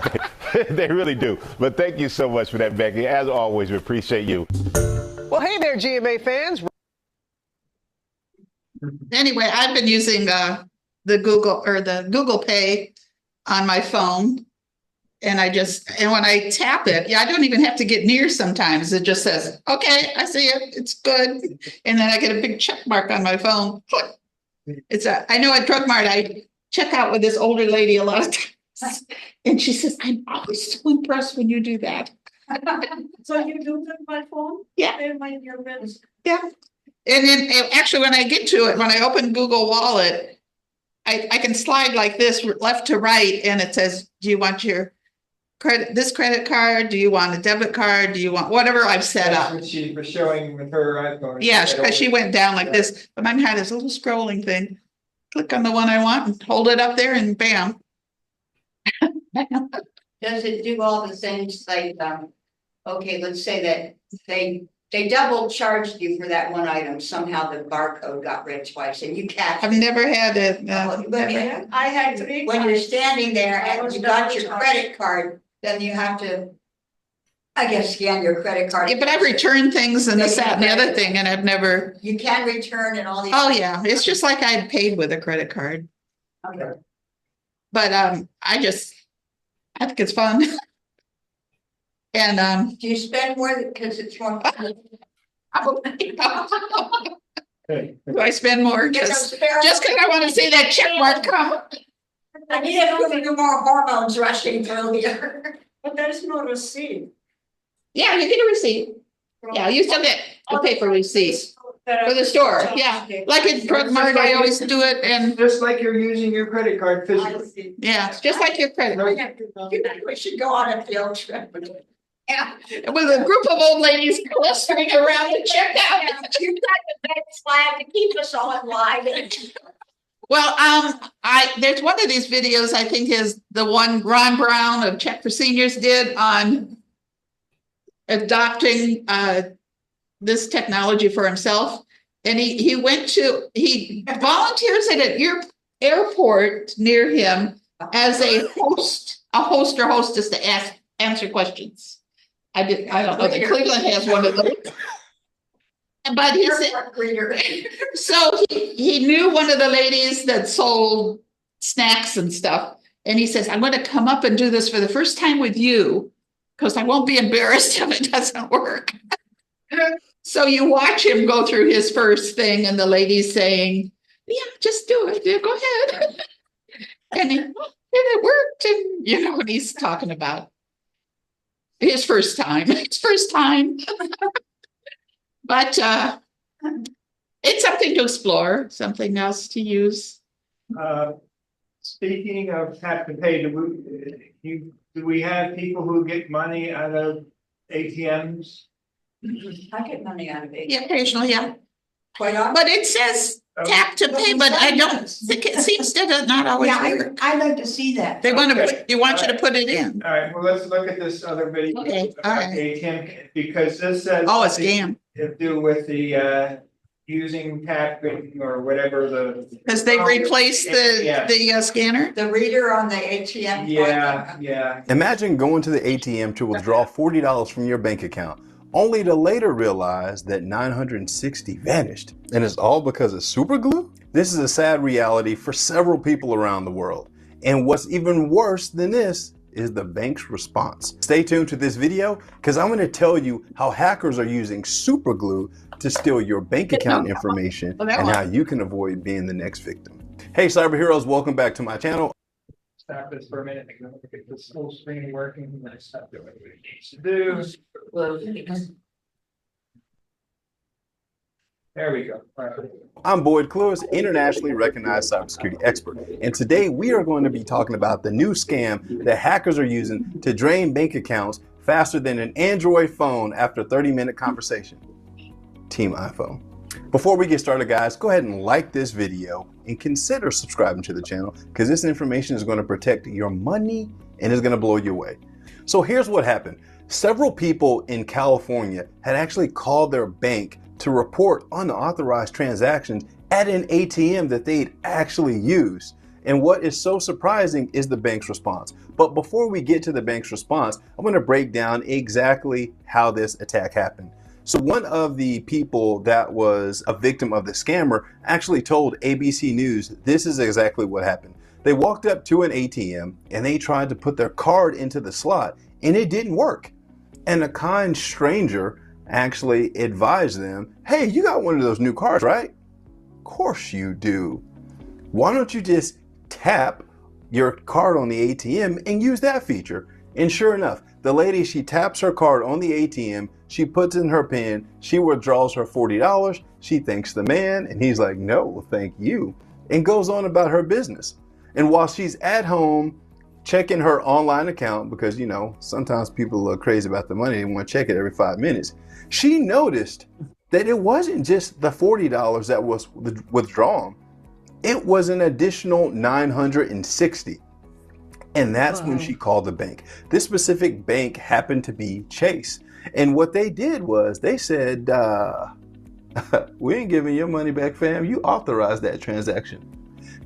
they really do. But thank you so much for that, Becky. As always, we appreciate you.
Well, hey there, GMA fans.
Anyway, I've been using the Google Pay on my phone. And when I tap it, I don't even have to get near sometimes. It just says, okay, I see it. It's good. And then I get a big check mark on my phone. I know at Drug Mart, I check out with this older lady a lot of times. And she says, I'm always so impressed when you do that.
So you do that by phone?
Yeah.
Your bills?
Yeah. And then actually, when I get to it, when I open Google Wallet, I can slide like this left to right, and it says, do you want this credit card? Do you want a debit card? Do you want whatever I've set
That's
up?
what she was showing with her iPhone.
Yeah, because she went down like this, but mine had this little scrolling thing. Click on the one I want and hold it up there and bam.
Does it do all the things like, okay, let's say that they double charged you for that one item, somehow the barcode got read twice and you can't.
I've never had it.
I had 3
When you're
times.
standing there
I
and
was
you got
double
your
charged.
credit card, then you have to, I guess, scan your credit card.
Yeah, but I've returned things and this, that, and the other thing, and I've never.
You can return and all these.
Oh, yeah, it's just like I paid with a credit card.
Okay.
But I think it's fun. And
Do you spend more because it's more?
Do I spend more just because I want to see that check mark come?
I need a little bit more hormones rushing through here.
But there is no receipt.
Yeah, you get a receipt. Yeah, you still get a paper receipt for the store. Yeah, like at Drug Mart, I always do it, and
Just like you're using your credit card physically.
yeah, it's just like your credit.
We should go on a field trip. Yeah.
With a group of old ladies clustering around the checkout.
You've got the best flag to keep us all in line.
Well, there's one of these videos, I think is the one Ron Brown of Check for Seniors did on adopting this technology for himself. And he volunteers at an airport near him as a host or hostess to answer questions. I don't know that Cleveland has one of those. But he said, so he knew one of the ladies that sold snacks and stuff. And he says, I'm going to come up and do this for the first time with you because I won't be embarrassed if it doesn't work. So you watch him go through his first thing and the lady's saying, yeah, just do it. Yeah, go ahead. And it worked. And, what he's talking about. His first time. But it's something to explore, something else to use.
Speaking of tap to pay, do we have people who get money out of ATMs?
I get money out of it.
Yeah, occasionally, yeah.
Quite often.
But it says tap to pay, but I don't think it seems to not always work.
I like to see that.
They want you to put it in.
All right, well, let's look at this other video.
Okay, all right.
ATM, because this says.
Oh, a scam.
To do with the using tapping or whatever
Because they replaced the scanner?
The reader on the ATM.
Yeah.
Imagine going to the ATM to withdraw $40 from your bank account, only to later realize that $960 vanished. And it's all because of super glue? This is a sad reality for several people around the world. And what's even worse than this is the bank's response. Stay tuned to this video because I'm going to tell you how hackers are using super glue to steal your bank account information and how you can avoid being the next victim. Hey, cyber heroes, welcome back to my channel.
Stop this for a minute. I'm going to get this full screen working and then stop doing what it needs to do. There we go. All right.
I'm Boyd Clewis, internationally recognized cybersecurity expert, and today we are going to be talking about the new scam that hackers are using to drain bank accounts faster than an Android phone after a 30-minute conversation. Team iPhone. Before we get started, guys, go ahead and like this video and consider subscribing to the channel because this information is going to protect your money and is going to blow you away. So here's what happened. Several people in California had actually called their bank to report unauthorized transactions at an ATM that they'd actually used. And what is so surprising is the bank's response. But before we get to the bank's response, I'm going to break down exactly how this attack happened. So one of the people that was a victim of the scammer actually told ABC News this is exactly what happened. They walked up to an ATM and they tried to put their card into the slot and it didn't work. And a kind stranger actually advised them, hey, you got one of those new cards, right? Of course you do. Why don't you just tap your card on the ATM and use that feature? And sure enough, the lady, she taps her card on the ATM, she puts in her PIN, she withdraws her $40, she thanks the man, and he's like, no, thank you, and goes on about her business. And while she's at home checking her online account, because sometimes people look crazy about the money, they want to check it every 5 minutes, she noticed that it wasn't just the $40 that was withdrawn, it was an additional $960. And that's when she called the bank. This specific bank happened to be Chase. And what they did was they said, we ain't giving your money back, fam. You authorized that transaction.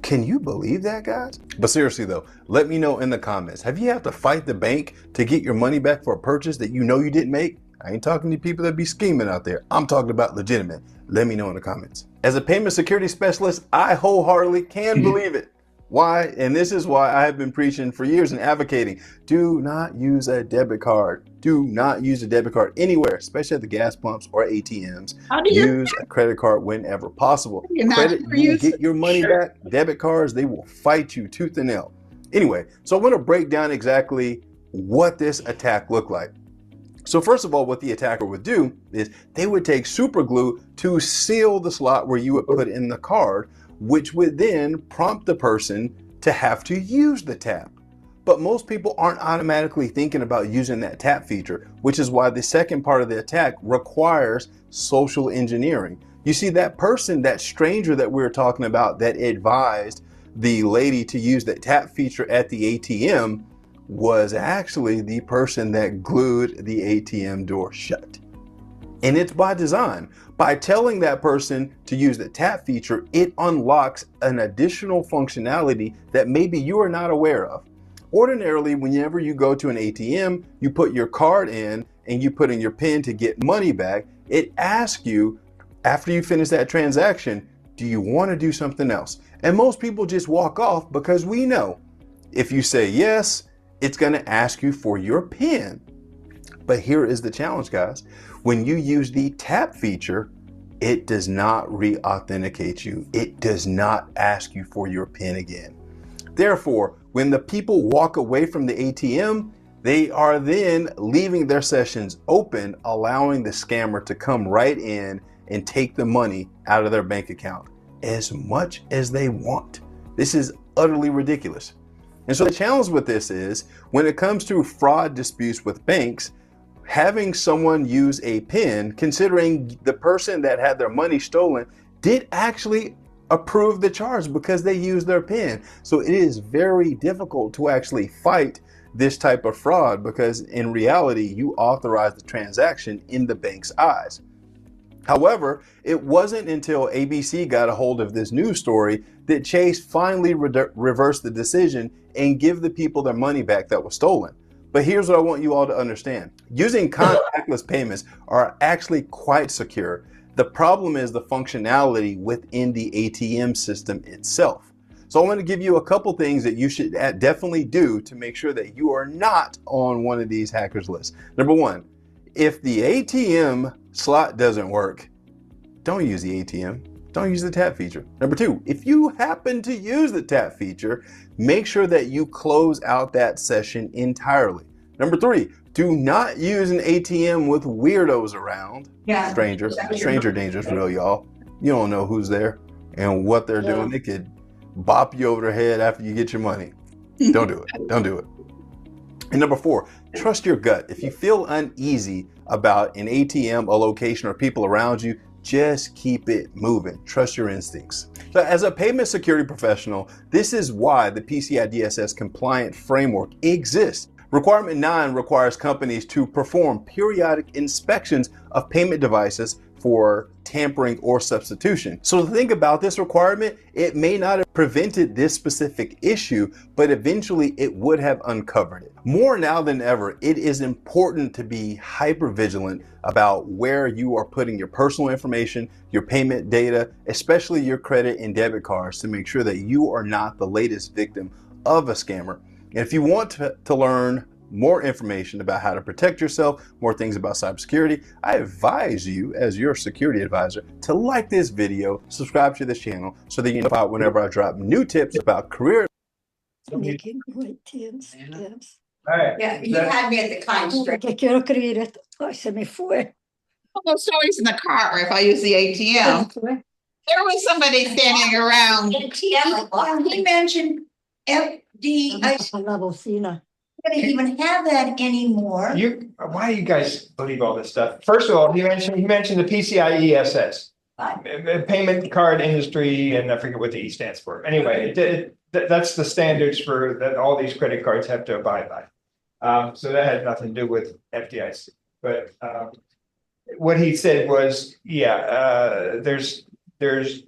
Can you believe that, guys? But seriously though, let me know in the comments. Have you had to fight the bank to get your money back for a purchase that you know you didn't make? I ain't talking to people that be scheming out there. I'm talking about legitimate. Let me know in the comments. As a payment security specialist, I wholeheartedly can believe it. Why? And this is why I have been preaching for years and advocating. Do not use a debit card. Do not use a debit card anywhere, especially at the gas pumps or ATMs. Use a credit card whenever possible. Credit, you will get your money back. Debit cards, they will fight you tooth and nail. Anyway, so I'm going to break down exactly what this attack looked like. So first of all, what the attacker would do is they would take super glue to seal the slot where you would put in the card, which would then prompt the person to have to use the tap. But most people aren't automatically thinking about using that tap feature, which is why the second part of the attack requires social engineering. You see, that person, that stranger that we were talking about that advised the lady to use that tap feature at the ATM was actually the person that glued the ATM door shut. And it's by design. By telling that person to use the tap feature, it unlocks an additional functionality that maybe you are not aware of. Ordinarily, whenever you go to an ATM, you put your card in and you put in your PIN to get money back. It asks you, after you finish that transaction, do you want to do something else? And most people just walk off because we know if you say yes, it's going to ask you for your PIN. But here is the challenge, guys. When you use the tap feature, it does not re-authenticate you. It does not ask you for your PIN again. Therefore, when the people walk away from the ATM, they are then leaving their sessions open, allowing the scammer to come right in and take the money out of their bank account as much as they want. This is utterly ridiculous. And so the challenge with this is, when it comes to fraud disputes with banks, having someone use a PIN, considering the person that had their money stolen did actually approve the charge because they used their PIN. So it is very difficult to actually fight this type of fraud because in reality, you authorize the transaction in the bank's eyes. However, it wasn't until ABC got a hold of this news story that Chase finally reversed the decision and give the people their money back that was stolen. But here's what I want you all to understand. Using contactless payments are actually quite secure. The problem is the functionality within the ATM system itself. So I want to give you a couple things that you should definitely do to make sure that you are not on one of these hackers lists. Number one, if the ATM slot doesn't work, don't use the ATM. Don't use the tap feature. Number two, if you happen to use the tap feature, make sure that you close out that session entirely. Number three, do not use an ATM with weirdos around.
Yeah.
Stranger danger for real, y'all. You don't know who's there and what they're doing. They could bop you over the head after you get your money. Don't do it. Don't do it. And number four, trust your gut. If you feel uneasy about an ATM, a location, or people around you, just keep it moving. Trust your instincts. So as a payment security professional, this is why the PCI DSS compliant framework exists. Requirement 9 requires companies to perform periodic inspections of payment devices for tampering or substitution. So the thing about this requirement, it may not have prevented this specific issue, but eventually it would have uncovered it. More now than ever, it is important to be hyper vigilant about where you are putting your personal information, your payment data, especially your credit and debit cards, to make sure that you are not the latest victim of a scammer. And if you want to learn more information about how to protect yourself, more things about cybersecurity, I advise you as your security advisor to like this video, subscribe to this channel so that you know about whenever I drop new tips about career.
Making great tips. Yes.
All right.
Yeah, you had me at the kind straight.
Que quiero creer esto. Ay, se me fue.
Almost always in the car if I use the ATM. There was somebody standing around.
ATM, he mentioned FDIC.
La bocina.
They don't even have that anymore.
Why do you guys believe all this stuff? First of all, he mentioned the PCI ESS, payment card industry, and I forget what the E stands for. Anyway, that's the standards that all these credit cards have to abide by. So that had nothing to do with FDIC. But what he said was, there's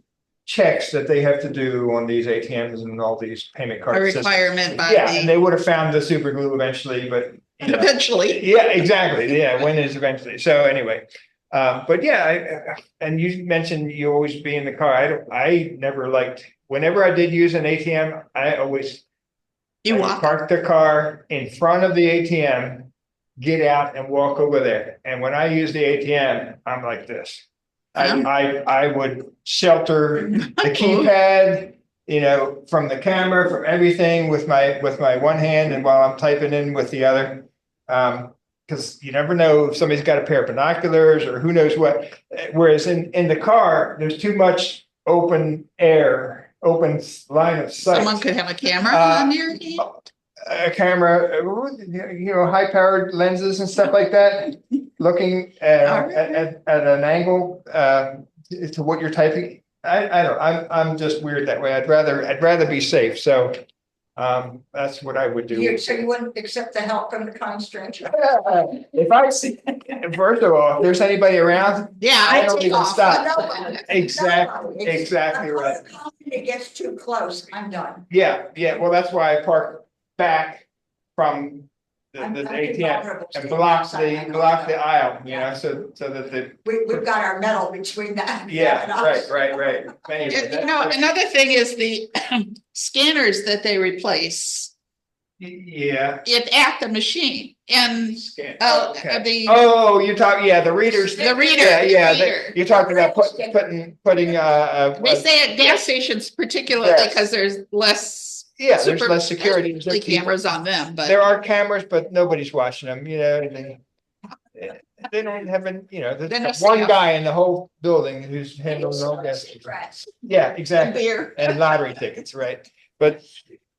checks that they have to do on these ATMs and all these payment card systems.
A requirement by
and they would have found the super glue eventually, but
eventually.
Yeah, exactly. Yeah, when is eventually. So anyway, but yeah, and you mentioned you always be in the car. I never liked, whenever I did use an ATM, I always park the car in front of the ATM, get out and walk over there. And when I use the ATM, I'm like this. I would shelter the keypad, from the camera, from everything with my one hand, and while I'm typing in with the other, because you never know if somebody's got a pair of binoculars or who knows what. Whereas in the car, there's too much open air, open line of sight.
Someone could have a camera on your hand.
A camera, high powered lenses and stuff like that, looking at an angle to what you're typing. I don't. I'm just weird that way. I'd rather be safe. So that's what I would do.
So you wouldn't accept the help from the kind stranger?
If I see, first of all, if there's anybody around,
yeah,
I don't even stop.
No,
Exactly right.
It gets too close, I'm done.
Yeah. Well, that's why I park back from the
I'm
ATM and
vulnerable
block
standing
the aisle, so that the.
We've got our metal between that.
Yeah,
and us.
right. Anyway,
Another thing is the scanners that they replace.
Yeah.
It at the machine and
Okay. Oh, you're talking, the readers.
The reader.
You're talking about putting.
They say at gas stations particularly because there's less.
Yeah, there's less security.
There's cameras on them, but
there are cameras, but nobody's watching them. They don't have there's one guy in the whole building who's handling all gas. Yeah, exactly. And lottery tickets, right? But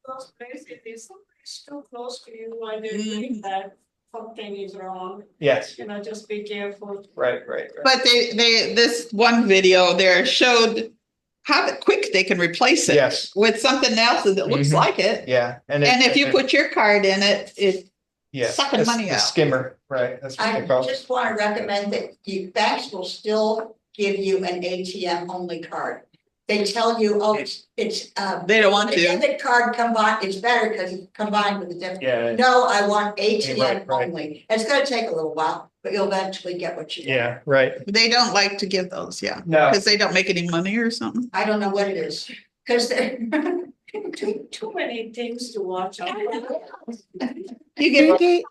Because basically somebody's too close to you while they're doing that, something is wrong.
Yes.
Just be careful.
Right.
But this one video there showed how quick they can replace it.
Yes.
With something else that looks like it.
Yeah.
And if you put your card in it, sucking money out.
Skimmer, right? That's what
I
they call it.
just want to recommend that banks will still give you an ATM only card. They tell you, it's
they don't want
the
to.
debit card combined, it's better because it's combined with the debit.
Yeah.
No, I want ATM
Right.
only. It's gonna take a little while, but you'll eventually get what you want.
Yeah, right.
They don't like to give those,
No.
because they don't make any money or something.
I don't know what it is, because they're
Too many things to watch out.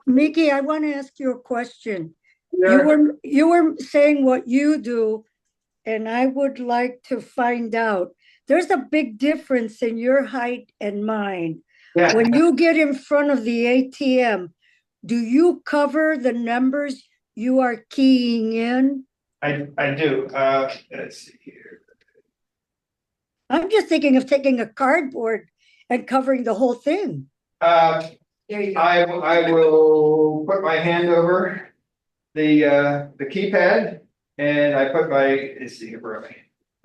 Mickey, I want to ask you a question. You were saying what you do, and I would like to find out. There's a big difference in your height and mine.
Yeah.
When you get in front of the ATM, do you cover the numbers you are keying in?
I do. Let's see here.
I'm just thinking of taking a cardboard and covering the whole thing.
There you go.
I will put my hand over the keypad and I put let's see here,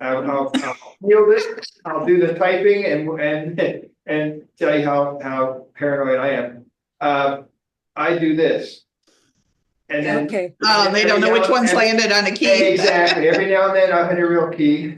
I'll field it. I'll do the typing and tell you how paranoid I am. I do this. And then,
they don't know which one's landed on a key.
Exactly. Every now and then I'll hit a real key.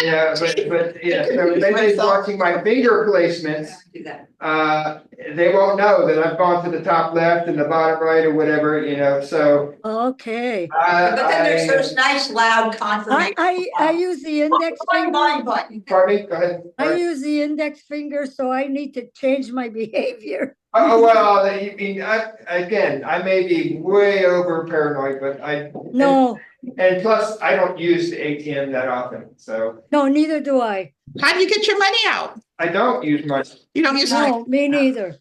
Yeah, but so they're watching my finger placements. They won't know that I've gone to the top left and the bottom right or whatever, so.
Okay.
But then there's those nice loud confirmation.
I use the index finger.
Button.
Pardon me, go ahead.
I use the index finger, so I need to change my behavior.
Oh, well, I may be way over paranoid, but
No.
And plus, I don't use the ATM that often, so.
No, neither do I.
How do you get your money out?
I don't use much.
You don't use
No, me neither.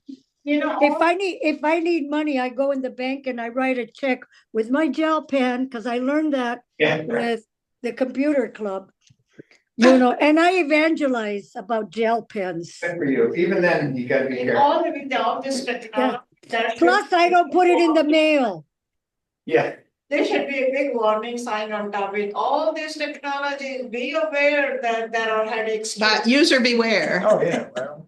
If
If I need money, I go in the bank and I write a check with my gel pen, because I learned that with the computer club. And I evangelize about gel pens.
Good for you. Even then, you gotta be careful.
with all this technology.
Plus, I don't put it in the mail.
Yeah.
There should be a big warning sign on top with all this technology. Be aware that there are headaches.
But user beware.
Oh, yeah, well.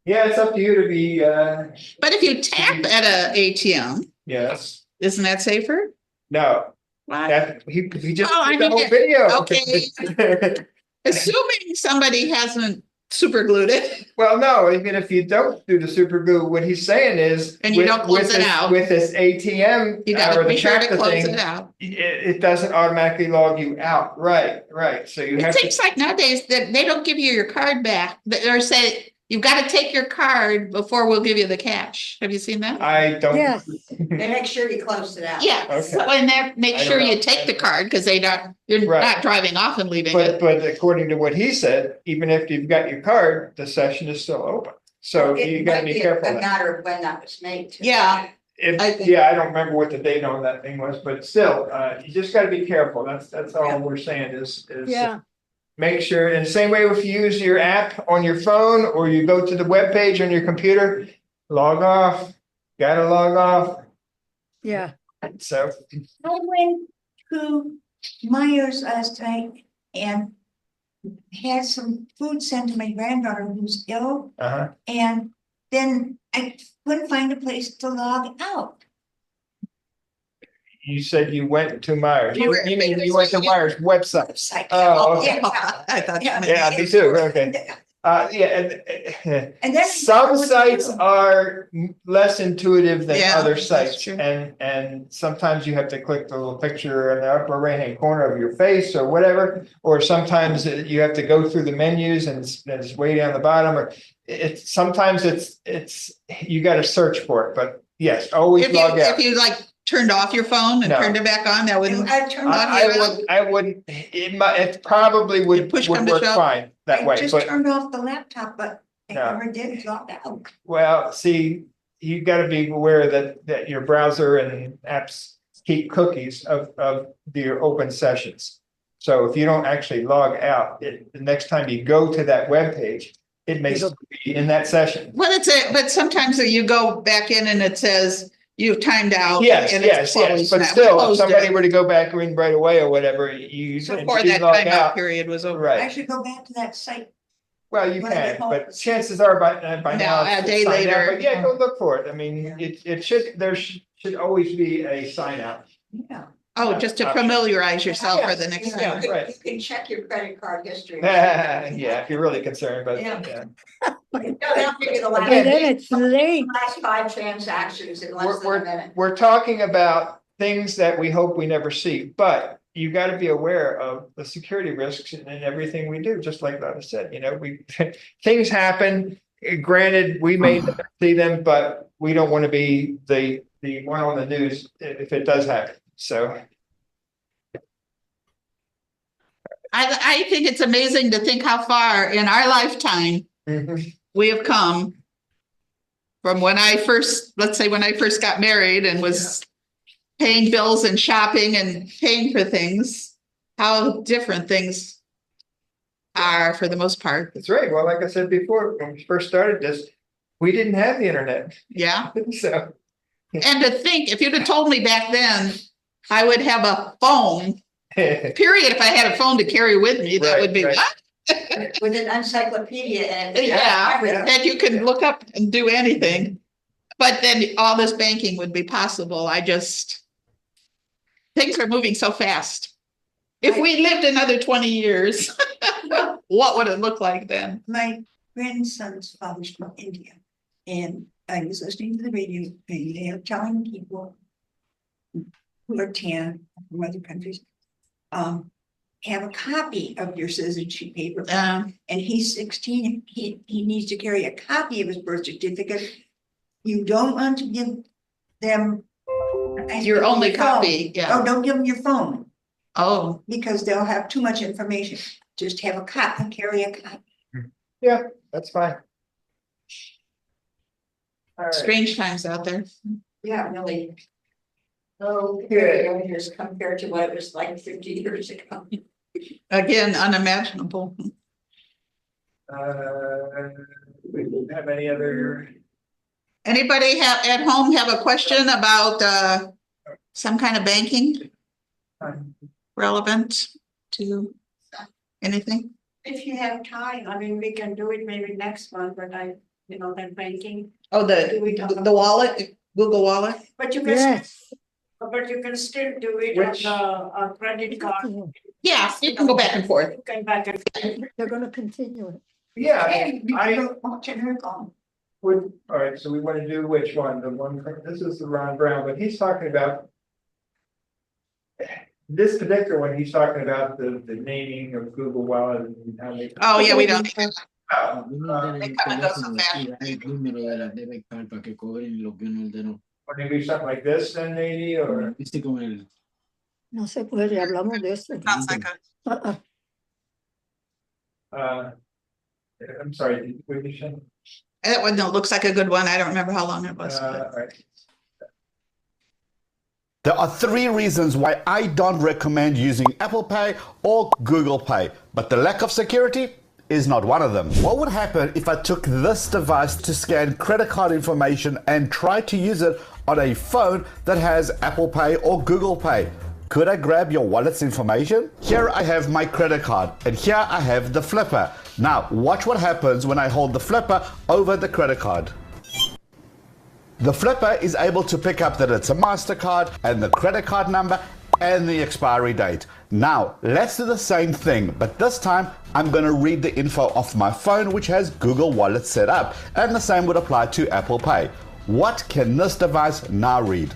Yeah, it's up to you to be,
But if you tap at a ATM,
yes.
Isn't that safer?
No.
Why?
He just
Oh,
did the whole video.
Okay. Assuming somebody hasn't super glued it.
Well, no, even if you don't do the super glue, what he's saying is.
And you don't close it out.
With this ATM.
You gotta
or
be
the
sure to
Tractor
close
thing,
it out.
It doesn't automatically log you out. Right. So you
It
have
seems
to.
like nowadays that they don't give you your card back. Or say, you've got to take your card before we'll give you the cash. Have you seen that?
I don't.
Yes.
They make sure you close it out.
Yeah,
Okay.
so and that make
I
sure
don't
you
know.
take the card because you're
Right.
not driving off and leaving
But
it.
according to what he said, even if you've got your card, the session is still open. So you gotta be careful.
It
of
might be a
that.
matter of when that was made. Too.
Yeah.
Yeah, I don't remember what the date on that thing was, but still, you just gotta be careful. That's all we're saying is.
Yeah.
Make sure, in the same way if you use your app on your phone or you go to the web page on your computer, log off, gotta log off.
Yeah.
So.
I went to Myers last night and had some food sent to my granddaughter who's ill.
Uh-huh.
And then I couldn't find a place to log out.
You said you went to Myers.
You
mean you went to Myers website? Oh, okay. Yeah, me too. Okay.
And then
Some sites are less intuitive than
Yeah,
other
that's
sites,
true.
and sometimes you have to click the little picture in the upper right hand corner of your face or whatever, or sometimes you have to go through the menus and it's way down the bottom, or sometimes it's you got to search for it. But yes, always log out.
If you like turned off your phone and
No.
turned it back on, that wouldn't.
I wouldn't. It probably would
push come to
work
shove?
fine that
I
way.
just
But
turned off the laptop, but I
No.
never did log out.
well, see, you got to be aware that your browser and apps keep cookies of your open sessions. So if you don't actually log out, the next time you go to that web page, it may still be in that session.
Well, but sometimes you go back in and it says you've timed out.
Yes,
and
yes,
it's
yes.
closed
But
now.
still, if
Closed
somebody
it
were to go back in right away or whatever, you
before
you
that
log
timeout
out.
period was over.
Right.
I should go back to that site.
Well, you
When I
can,
get home.
but chances are by
No,
now.
a
it's
day
signed out.
later.
But yeah, go look for it. I mean, there should always be a sign out.
Yeah.
Oh, just to familiarize yourself for the next
Yeah,
time.
right.
You can check your credit card history.
Yeah, if you're really concerned, but
Yeah.
yeah.
No, they'll figure the last.
And then it's late.
Last 5 transactions in less than a minute.
We're talking about things that we hope we never see, but you got to be aware of the security risks in everything we do, just like Lana said, things happen. Granted, we may not see them, but we don't want to be the one on the news if it does happen. So.
I think it's amazing to think how far in our lifetime we have come from let's say when I first got married and was paying bills and shopping and paying for things, how different things are for the most part.
That's right. Well, like I said before, when we first started this, we didn't have the internet.
Yeah.
So.
And to think, if you'd have told me back then, I would have a phone, period. If I had a phone to carry with me, that would be what?
With an encyclopedia and.
Yeah,
everything.
that you can look up and do anything. But then all this banking would be possible. Things are moving so fast. If we lived another 20 years, what would it look like then?
My grandson's father's from India, and I was listening to the radio, and they are telling people who are tan from other countries, have a copy of your citizenship paper. And he's 16, he needs to carry a copy of his birth certificate. You don't want to give them
Your only copy, yeah.
Oh, don't give them your phone.
Oh.
Because they'll have too much information. Just have a copy, carry a copy.
Yeah, that's fine. All right.
Strange times out there.
Yeah, really.
Okay.
Years compared to what it was like 50 years ago.
Again, unimaginable.
We don't have any other.
Anybody at home have a question about some kind of banking relevant to anything?
If you have time, I mean, we can do it maybe next month, but that banking.
Oh, the wallet, Google Wallet?
But you can.
Yes.
But you can still do it
Which-
on the credit card.
Yeah, you can go back and forth.
Going back and forth.
They're gonna continue it.
Yeah,
I don't watch it her phone.
all right, so we want to do which one? This is the Ron Brown, but he's talking about. This particular one, he's talking about the naming of Google Wallet and how they.
Oh, yeah, we don't.
They come
and go so fast.
Or maybe something like this then maybe, or.
No se puede, hablamos de eso.
I'm sorry, what did you say?
That one looks like a good one. I don't remember how long it was.
All right.
There are 3 reasons why I don't recommend using Apple Pay or Google Pay, but the lack of security is not one of them. What would happen if I took this device to scan credit card information and tried to use it on a phone that has Apple Pay or Google Pay? Could I grab your wallet's information? Here I have my credit card, and here I have the flipper. Now, watch what happens when I hold the flipper over the credit card. The flipper is able to pick up that it's a MasterCard and the credit card number and the expiry date. Now, let's do the same thing, but this time I'm going to read the info off my phone, which has Google Wallet set up, and the same would apply to Apple Pay. What can this device now read?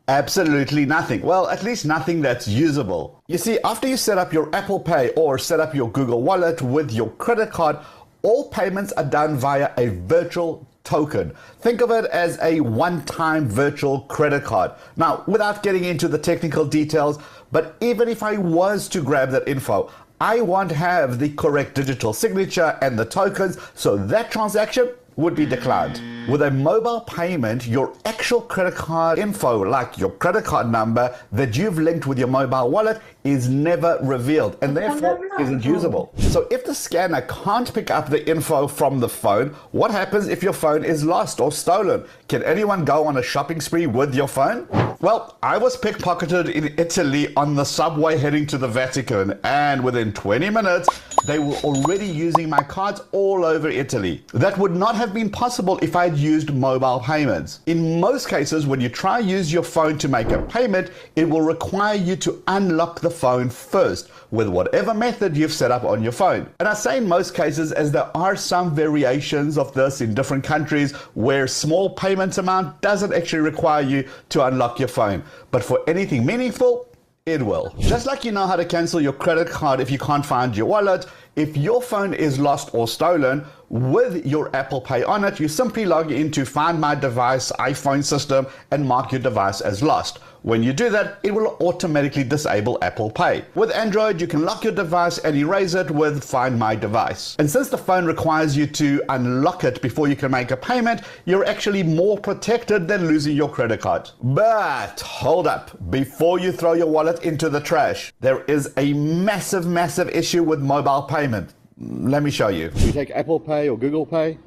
Absolutely nothing. Well, at least nothing that's usable. You see, after you set up your Apple Pay or set up your Google Wallet with your credit card, all payments are done via a virtual token. Think of it as a one-time virtual credit card. Now, without getting into the technical details, but even if I was to grab that info, I won't have the correct digital signature and the tokens, so that transaction would be declined. With a mobile payment, your actual credit card info, like your credit card number that you've linked with your mobile wallet, is never revealed and therefore isn't usable. So if the scanner can't pick up the info from the phone, what happens if your phone is lost or stolen? Can anyone go on a shopping spree with your phone? Well, I was pickpocketed in Italy on the subway heading to the Vatican, and within 20 minutes, they were already using my cards all over Italy. That would not have been possible if I had used mobile payments. In most cases, when you try to use your phone to make a payment, it will require you to unlock the phone first with whatever method you've set up on your phone. And I say in most cases, as there are some variations of this in different countries where small payment amount doesn't actually require you to unlock your phone. But for anything meaningful, it will. Just like you know how to cancel your credit card if you can't find your wallet, if your phone is lost or stolen, with your Apple Pay on it, you simply log into Find My Device iPhone system and mark your device as lost. When you do that, it will automatically disable Apple Pay. With Android, you can lock your device and erase it with Find My Device. And since the phone requires you to unlock it before you can make a payment, you're actually more protected than losing your credit card. But hold up, before you throw your wallet into the trash, there is a massive, massive issue with mobile payment. Let me show you. You take Apple Pay or Google Pay?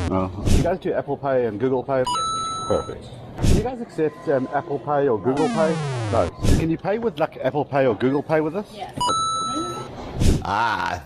No. You guys do Apple Pay and Google Pay? Perfect. Do you guys accept Apple Pay or Google Pay? No. Can you pay with like Apple Pay or Google Pay with us? Yes.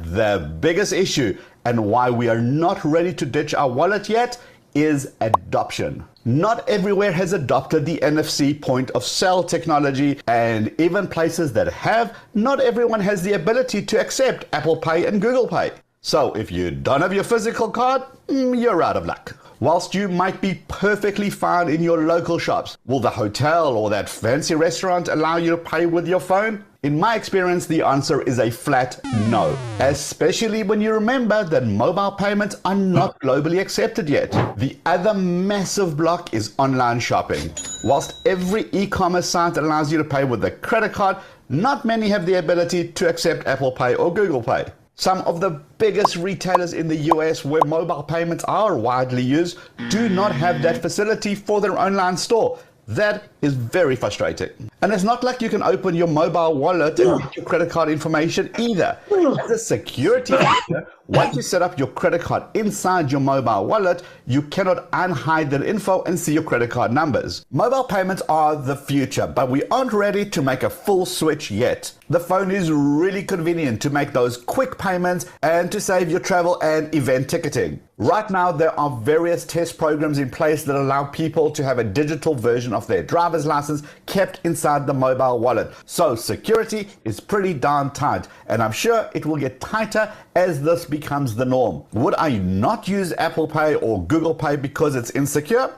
The biggest issue and why we are not ready to ditch our wallet yet is adoption. Not everywhere has adopted the NFC point of sale technology, and even places that have, not everyone has the ability to accept Apple Pay and Google Pay. So if you don't have your physical card, you're out of luck. Whilst you might be perfectly fine in your local shops, will the hotel or that fancy restaurant allow you to pay with your phone? In my experience, the answer is a flat no, especially when you remember that mobile payments are not globally accepted yet. The other massive block is online shopping. Whilst every e-commerce site allows you to pay with a credit card, not many have the ability to accept Apple Pay or Google Pay. Some of the biggest retailers in the US where mobile payments are widely used do not have that facility for their online store. That is very frustrating. And it's not like you can open your mobile wallet and get your credit card information either. As a security feature, once you set up your credit card inside your mobile wallet, you cannot unhide that info and see your credit card numbers. Mobile payments are the future, but we aren't ready to make a full switch yet. The phone is really convenient to make those quick payments and to save your travel and event ticketing. Right now, there are various test programs in place that allow people to have a digital version of their driver's license kept inside the mobile wallet. So security is pretty darn tight, and I'm sure it will get tighter as this becomes the norm. Would I not use Apple Pay or Google Pay because it's insecure?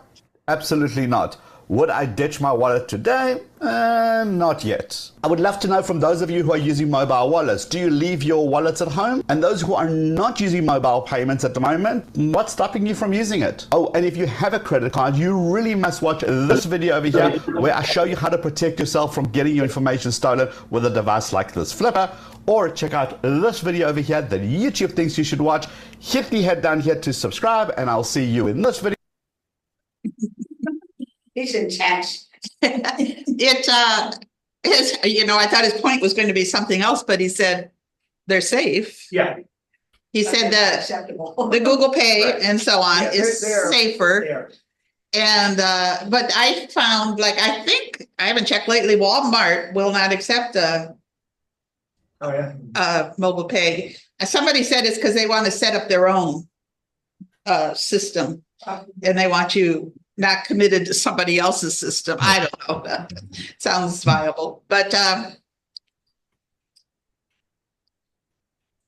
Absolutely not. Would I ditch my wallet today? Not yet. I would love to know from those of you who are using mobile wallets, do you leave your wallets at home? And those who are not using mobile payments at the moment, what's stopping you from using it? Oh, and if you have a credit card, you really must watch this video over here where I show you how to protect yourself from getting your information stolen with a device like this flipper. Or check out this video over here that YouTube thinks you should watch. Hit the head down here to subscribe, and I'll see you in this video.
He's intense.
I thought his point was going to be something else, but he said they're safe.
Yeah.
He said that
Acceptable.
the Google Pay
Right.
and so on
Yeah,
is
they're-
safer.
they are.
And, but I found, like, I think, I haven't checked lately, Walmart will not accept
Oh, yeah.
mobile pay. Somebody said it's because they want to set up their own system. And they want you not committed to somebody else's system. I don't know. Sounds viable, but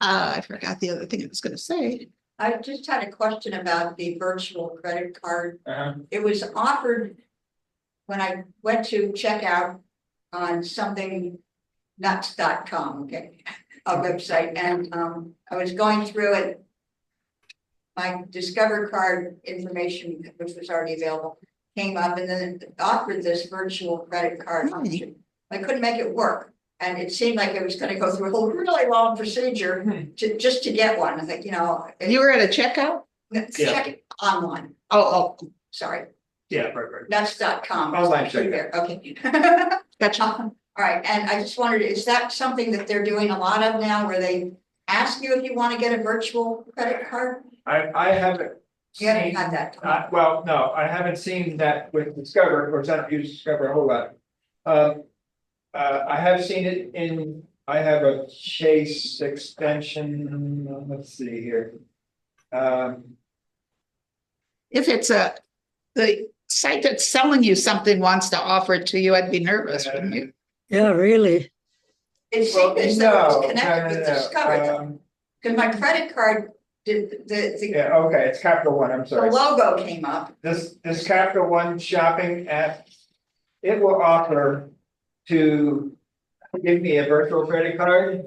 I forgot the other thing I was going to say.
I just had a question about the virtual credit card.
Uh-huh.
It was offered when I went to check out on something nuts.com, okay, a website, and I was going through it. My Discover card information, which was already available, came up, and then it offered this virtual credit card option. I couldn't make it work, and it seemed like it was going to go through a whole really long procedure just to get one. I think,
You were at a checkout?
check it online.
Oh,
Sorry.
Yeah, right.
Nuts.com.
Online check.
There, okay.
Gotcha.
All right, and I just wondered, is that something that they're doing a lot of now, where they ask you if you want to get a virtual credit card?
I haven't.
You haven't
seen-
had that.
Well, no, I haven't seen that with Discover. Of course, I don't use Discover a whole lot. I have seen it I have a Chase extension, let's see here.
if it's the site that's selling you something wants to offer it to you, I'd be nervous, wouldn't you?
Yeah, really.
It seemed as though it was connected with
no.
Discover, because my credit card did the
Yeah, okay, it's Capital One, I'm sorry.
logo came up.
This Capital One shopping app, it will offer to give me a virtual credit card.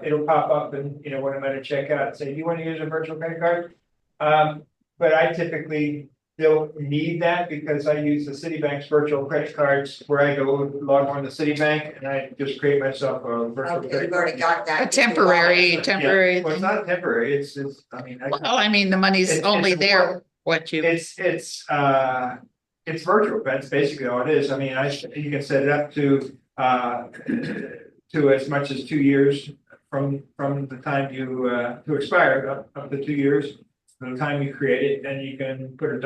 It'll pop up and, when I'm at a checkout, say, do you want to use a virtual credit card? But I typically don't need that because I use the Citibank's virtual credit cards where I go log on to Citibank and I just create myself a virtual
Okay,
credit
you've
card.
already got that.
A temporary
Yeah. Well, it's not temporary, it's,
Well, I mean, the money's
It's-
only
it's
there, what you.
It's virtual, that's basically all it is. I mean, you can set it up to as much as 2 years from the time you to expire, up to 2 years from the time you create it, and you can put a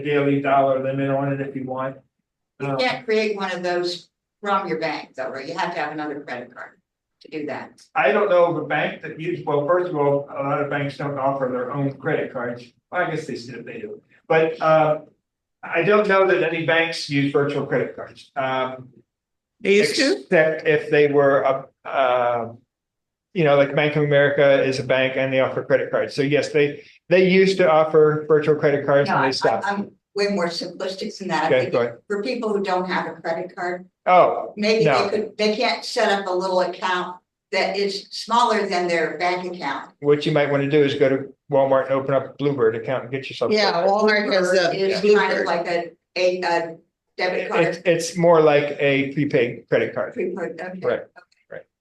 daily dollar limit on it if you want.
You can't create one of those from your bank though, right? You have to have another credit card to do that.
I don't know of a bank that well, first of all, a lot of banks don't offer their own credit cards. Well, I guess they do, but I don't know that any banks use virtual credit cards.
They used to?
Except if they were like Bank of America is a bank and they offer credit cards. So yes, they used to offer virtual credit cards
No,
and they stopped.
I'm way more simplistic than that. I
Okay,
think
go ahead.
for people who don't have a credit card,
Oh,
maybe
no.
they can't set up a little account that is smaller than their bank account.
What you might want to do is go to Walmart and open up a Bluebird account and get yourself.
Yeah, Walmart has
Bluebird
a
is kind
Bluebird.
of like a debit card.
It's more like a prepaid credit card.
Prepaid, okay.
Right.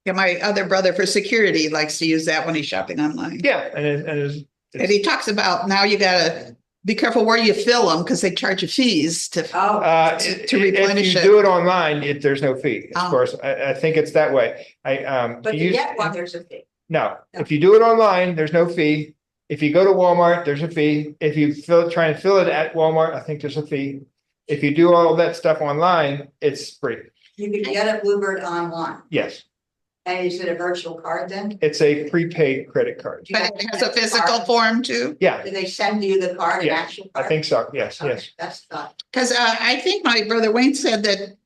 Yeah, my other brother for security likes to use that when he's shopping online.
Yeah, and
And he talks about now you gotta be careful where you fill them because they charge you fees to replenish
if you
it.
do it online, there's no fee. Of
Oh.
course, I think it's that way.
But to get one, there's a fee.
No, if you do it online, there's no fee. If you go to Walmart, there's a fee. If you try and fill it at Walmart, I think there's a fee. If you do all that stuff online, it's free.
You can get a Bluebird online.
Yes,
And is it a virtual card then?
it's a prepaid credit card.
But it has a physical form too.
Yeah,
Do they send you the card, an
Yeah,
actual
I
card?
think so. Yes, yes.
That's not.
Because I think my brother Wayne said that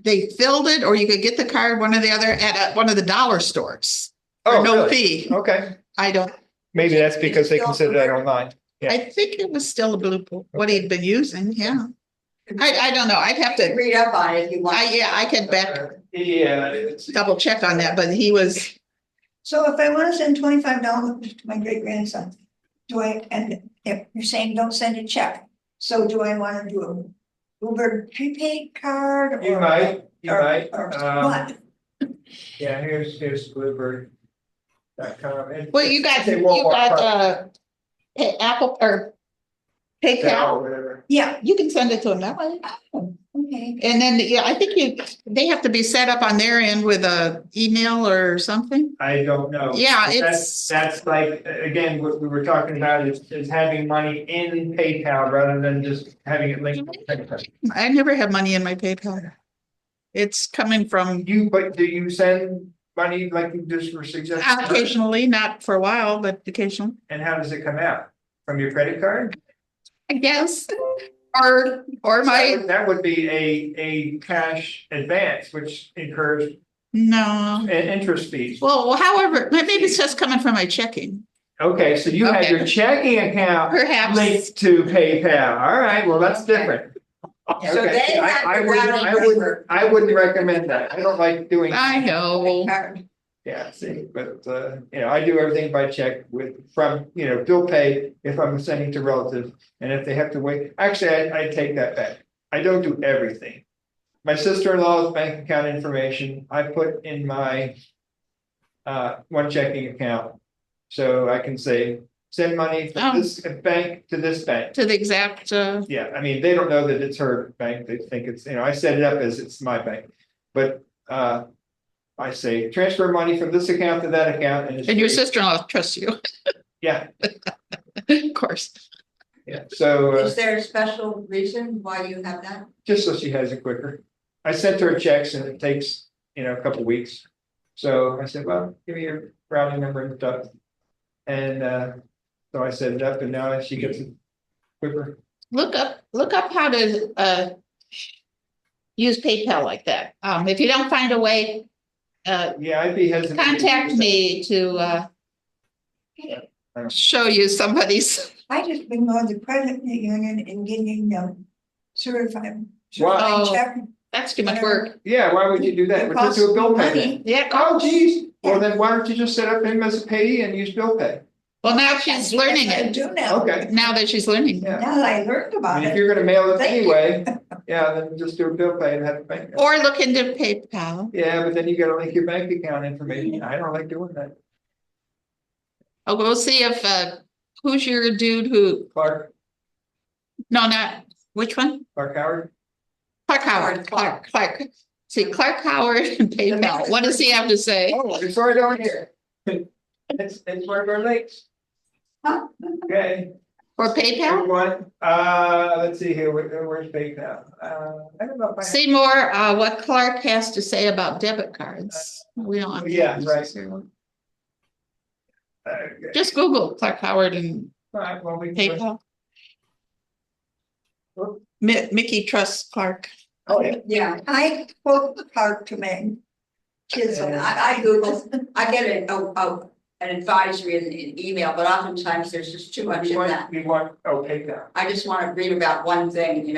they filled it, or you could get the card, one or the other, at one of the dollar stores.
Oh,
For no
really?
fee.
Okay,
I don't,
maybe that's because they consider that online.
I think it was still a blue, what he'd been using, yeah. I don't know, I'd have to.
Read up on it if you want.
I could
Yeah.
double check on that, but he was,
So if I want to send $25 to my great grandson, and if you're saying don't send a check, so do I want to do a Uber prepaid card?
You
or-
might,
or what?
Yeah, here's Bluebird.com.
well, you got Apple or
or
PayPal,
whatever.
Yeah,
you can send it to them that way.
okay.
And then, yeah, I think they have to be set up on their end with a email or something.
I don't know.
Yeah,
But
it's-
That's like, again, what we were talking about is having money in PayPal rather than just having it linked to PayPal.
I never have money in my PayPal. It's coming from
But do you send money like you just were suggesting?
occasionally, not for a while, but occasionally,
And how does it come out? From your credit card?
I guess. Or my,
That would be a cash advance, which incurs
no.
interest fees.
Well, however, maybe it's just coming from my checking.
Okay, so you have
Okay.
your checking account
Perhaps.
linked to PayPal. All right, well, that's different.
So
Okay,
they
I-
have
I
the
wouldn't-
routing
I wouldn't-
number.
I wouldn't recommend that. I don't like doing.
I know.
Yeah, see, but, I do everything by check from bill pay if I'm sending to relatives. And if they have to wait, actually, I take that back. I don't do everything. My sister-in-law's bank account information, I put in my one checking account. So I can say, send money from this bank to this bank.
To the exact,
Yeah, I mean, they don't know that it's her bank. They think it's, I set it up as it's my bank. But I say, transfer money from this account to that account.
and your sister-in-law trusts you,
Yeah,
of course.
yeah. So
Is there a special reason why you have that?
just so she has it quicker. I sent her checks and it takes, a couple weeks. So I said, well, give me your routing number and stuff. And so I set it up and now she gets it quicker.
Look up how to use PayPal like that. If you don't find a way,
Yeah, I'd be hesitant.
contact me to show you somebody's.
I just been going to credit union and getting certified
Oh,
check.
that's too much work.
Yeah, why would you do that?
It
We're just do a bill
costs
pay.
money.
Yeah.
Oh, geez. Well, then why don't you just set up him as a payee and use bill pay?
Well, now she's learning
I
it.
do now.
Okay.
Now that she's learning.
Yeah.
Now that I learned
I
about
mean, if
it.
you're gonna mail it
Thank you.
anyway, yeah, then just do a bill pay and have it bank.
Or look into PayPal.
Yeah, but then you gotta link your bank account information. I don't like doing that.
Oh, we'll see if, who's your dude who,
Clark
not, which one?
Howard?
Clark Howard, Clark. See, Clark Howard and PayPal. What does he have to say?
Oh, it's right on here. It's one of our links. Okay.
For PayPal?
Everyone, let's see here, where's PayPal? I don't know if I have.
See more, what Clark has to say about debit cards. We don't. have to
Yeah, right.
necessarily-
Okay.
Just Google Clark Howard and
All right, well, we can.
PayPal. Mickey trusts Clark.
Oh, yeah.
Yeah,
I quote the card to my kids.
I Google, I get an advisory in email, but oftentimes there's just too much in that.
We want, PayPal.
I just want to read about one thing,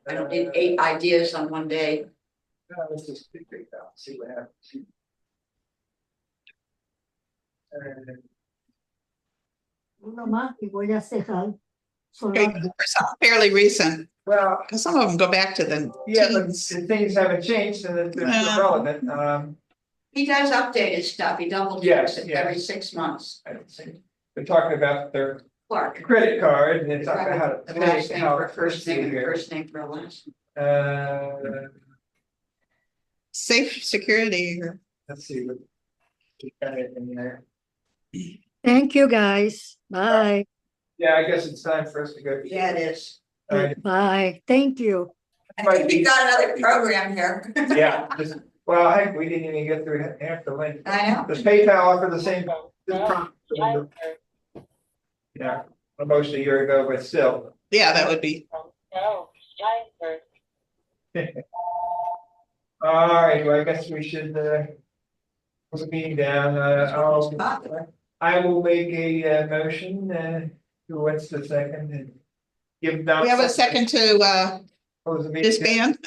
I don't need 8 ideas on one day.
Let's just do PayPal, see what happens.
Uno más y voy a cerrar.
Okay, fairly recent,
Well,
because some of them go back to the
yeah, but
teens.
if things haven't changed and they're still relevant.
He does update his stuff, he double
Yes,
checks it
yes.
every 6 months.
I don't see. They're talking about their
Clark.
credit card and they're talking about how to
The
pay,
last name
how
for first name and
here.
first name for last.
Safe security.
Let's see what. we got it in there.
Thank you, guys. Bye.
Yeah, I guess it's time for us to go.
Yeah, it is.
All right.
Bye. Thank you.
I think you got another program here.
Yeah, well, heck, we didn't even get through half the link.
I know.
Does PayPal offer the same? Yeah, almost a year ago, but still.
Yeah, that would be.
All right, well, I guess we should, put the meeting down, I will make a motion, who wants the second and give.
We have a second to
Close the meeting.
disband.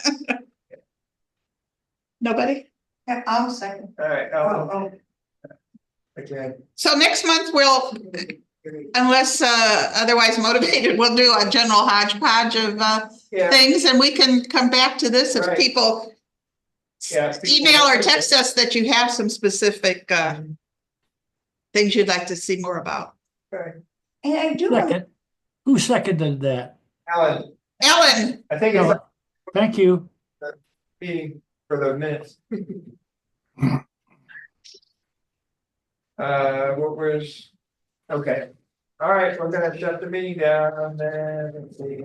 Nobody?
I'll second.
All right, okay.
So next month we'll, unless otherwise motivated, we'll do a general hodgepodge of
Yeah.
things, and we can come back to this if
Right.
people
Yeah.
email or text us that you have some specific things you'd like to see more about.
Okay.
And I do want
Second. Who seconded that?
Alan,
Ellen,
I think it's
Thank you.
meeting for the minutes. What was, okay. All right, we're gonna shut the meeting down and then, let's see here.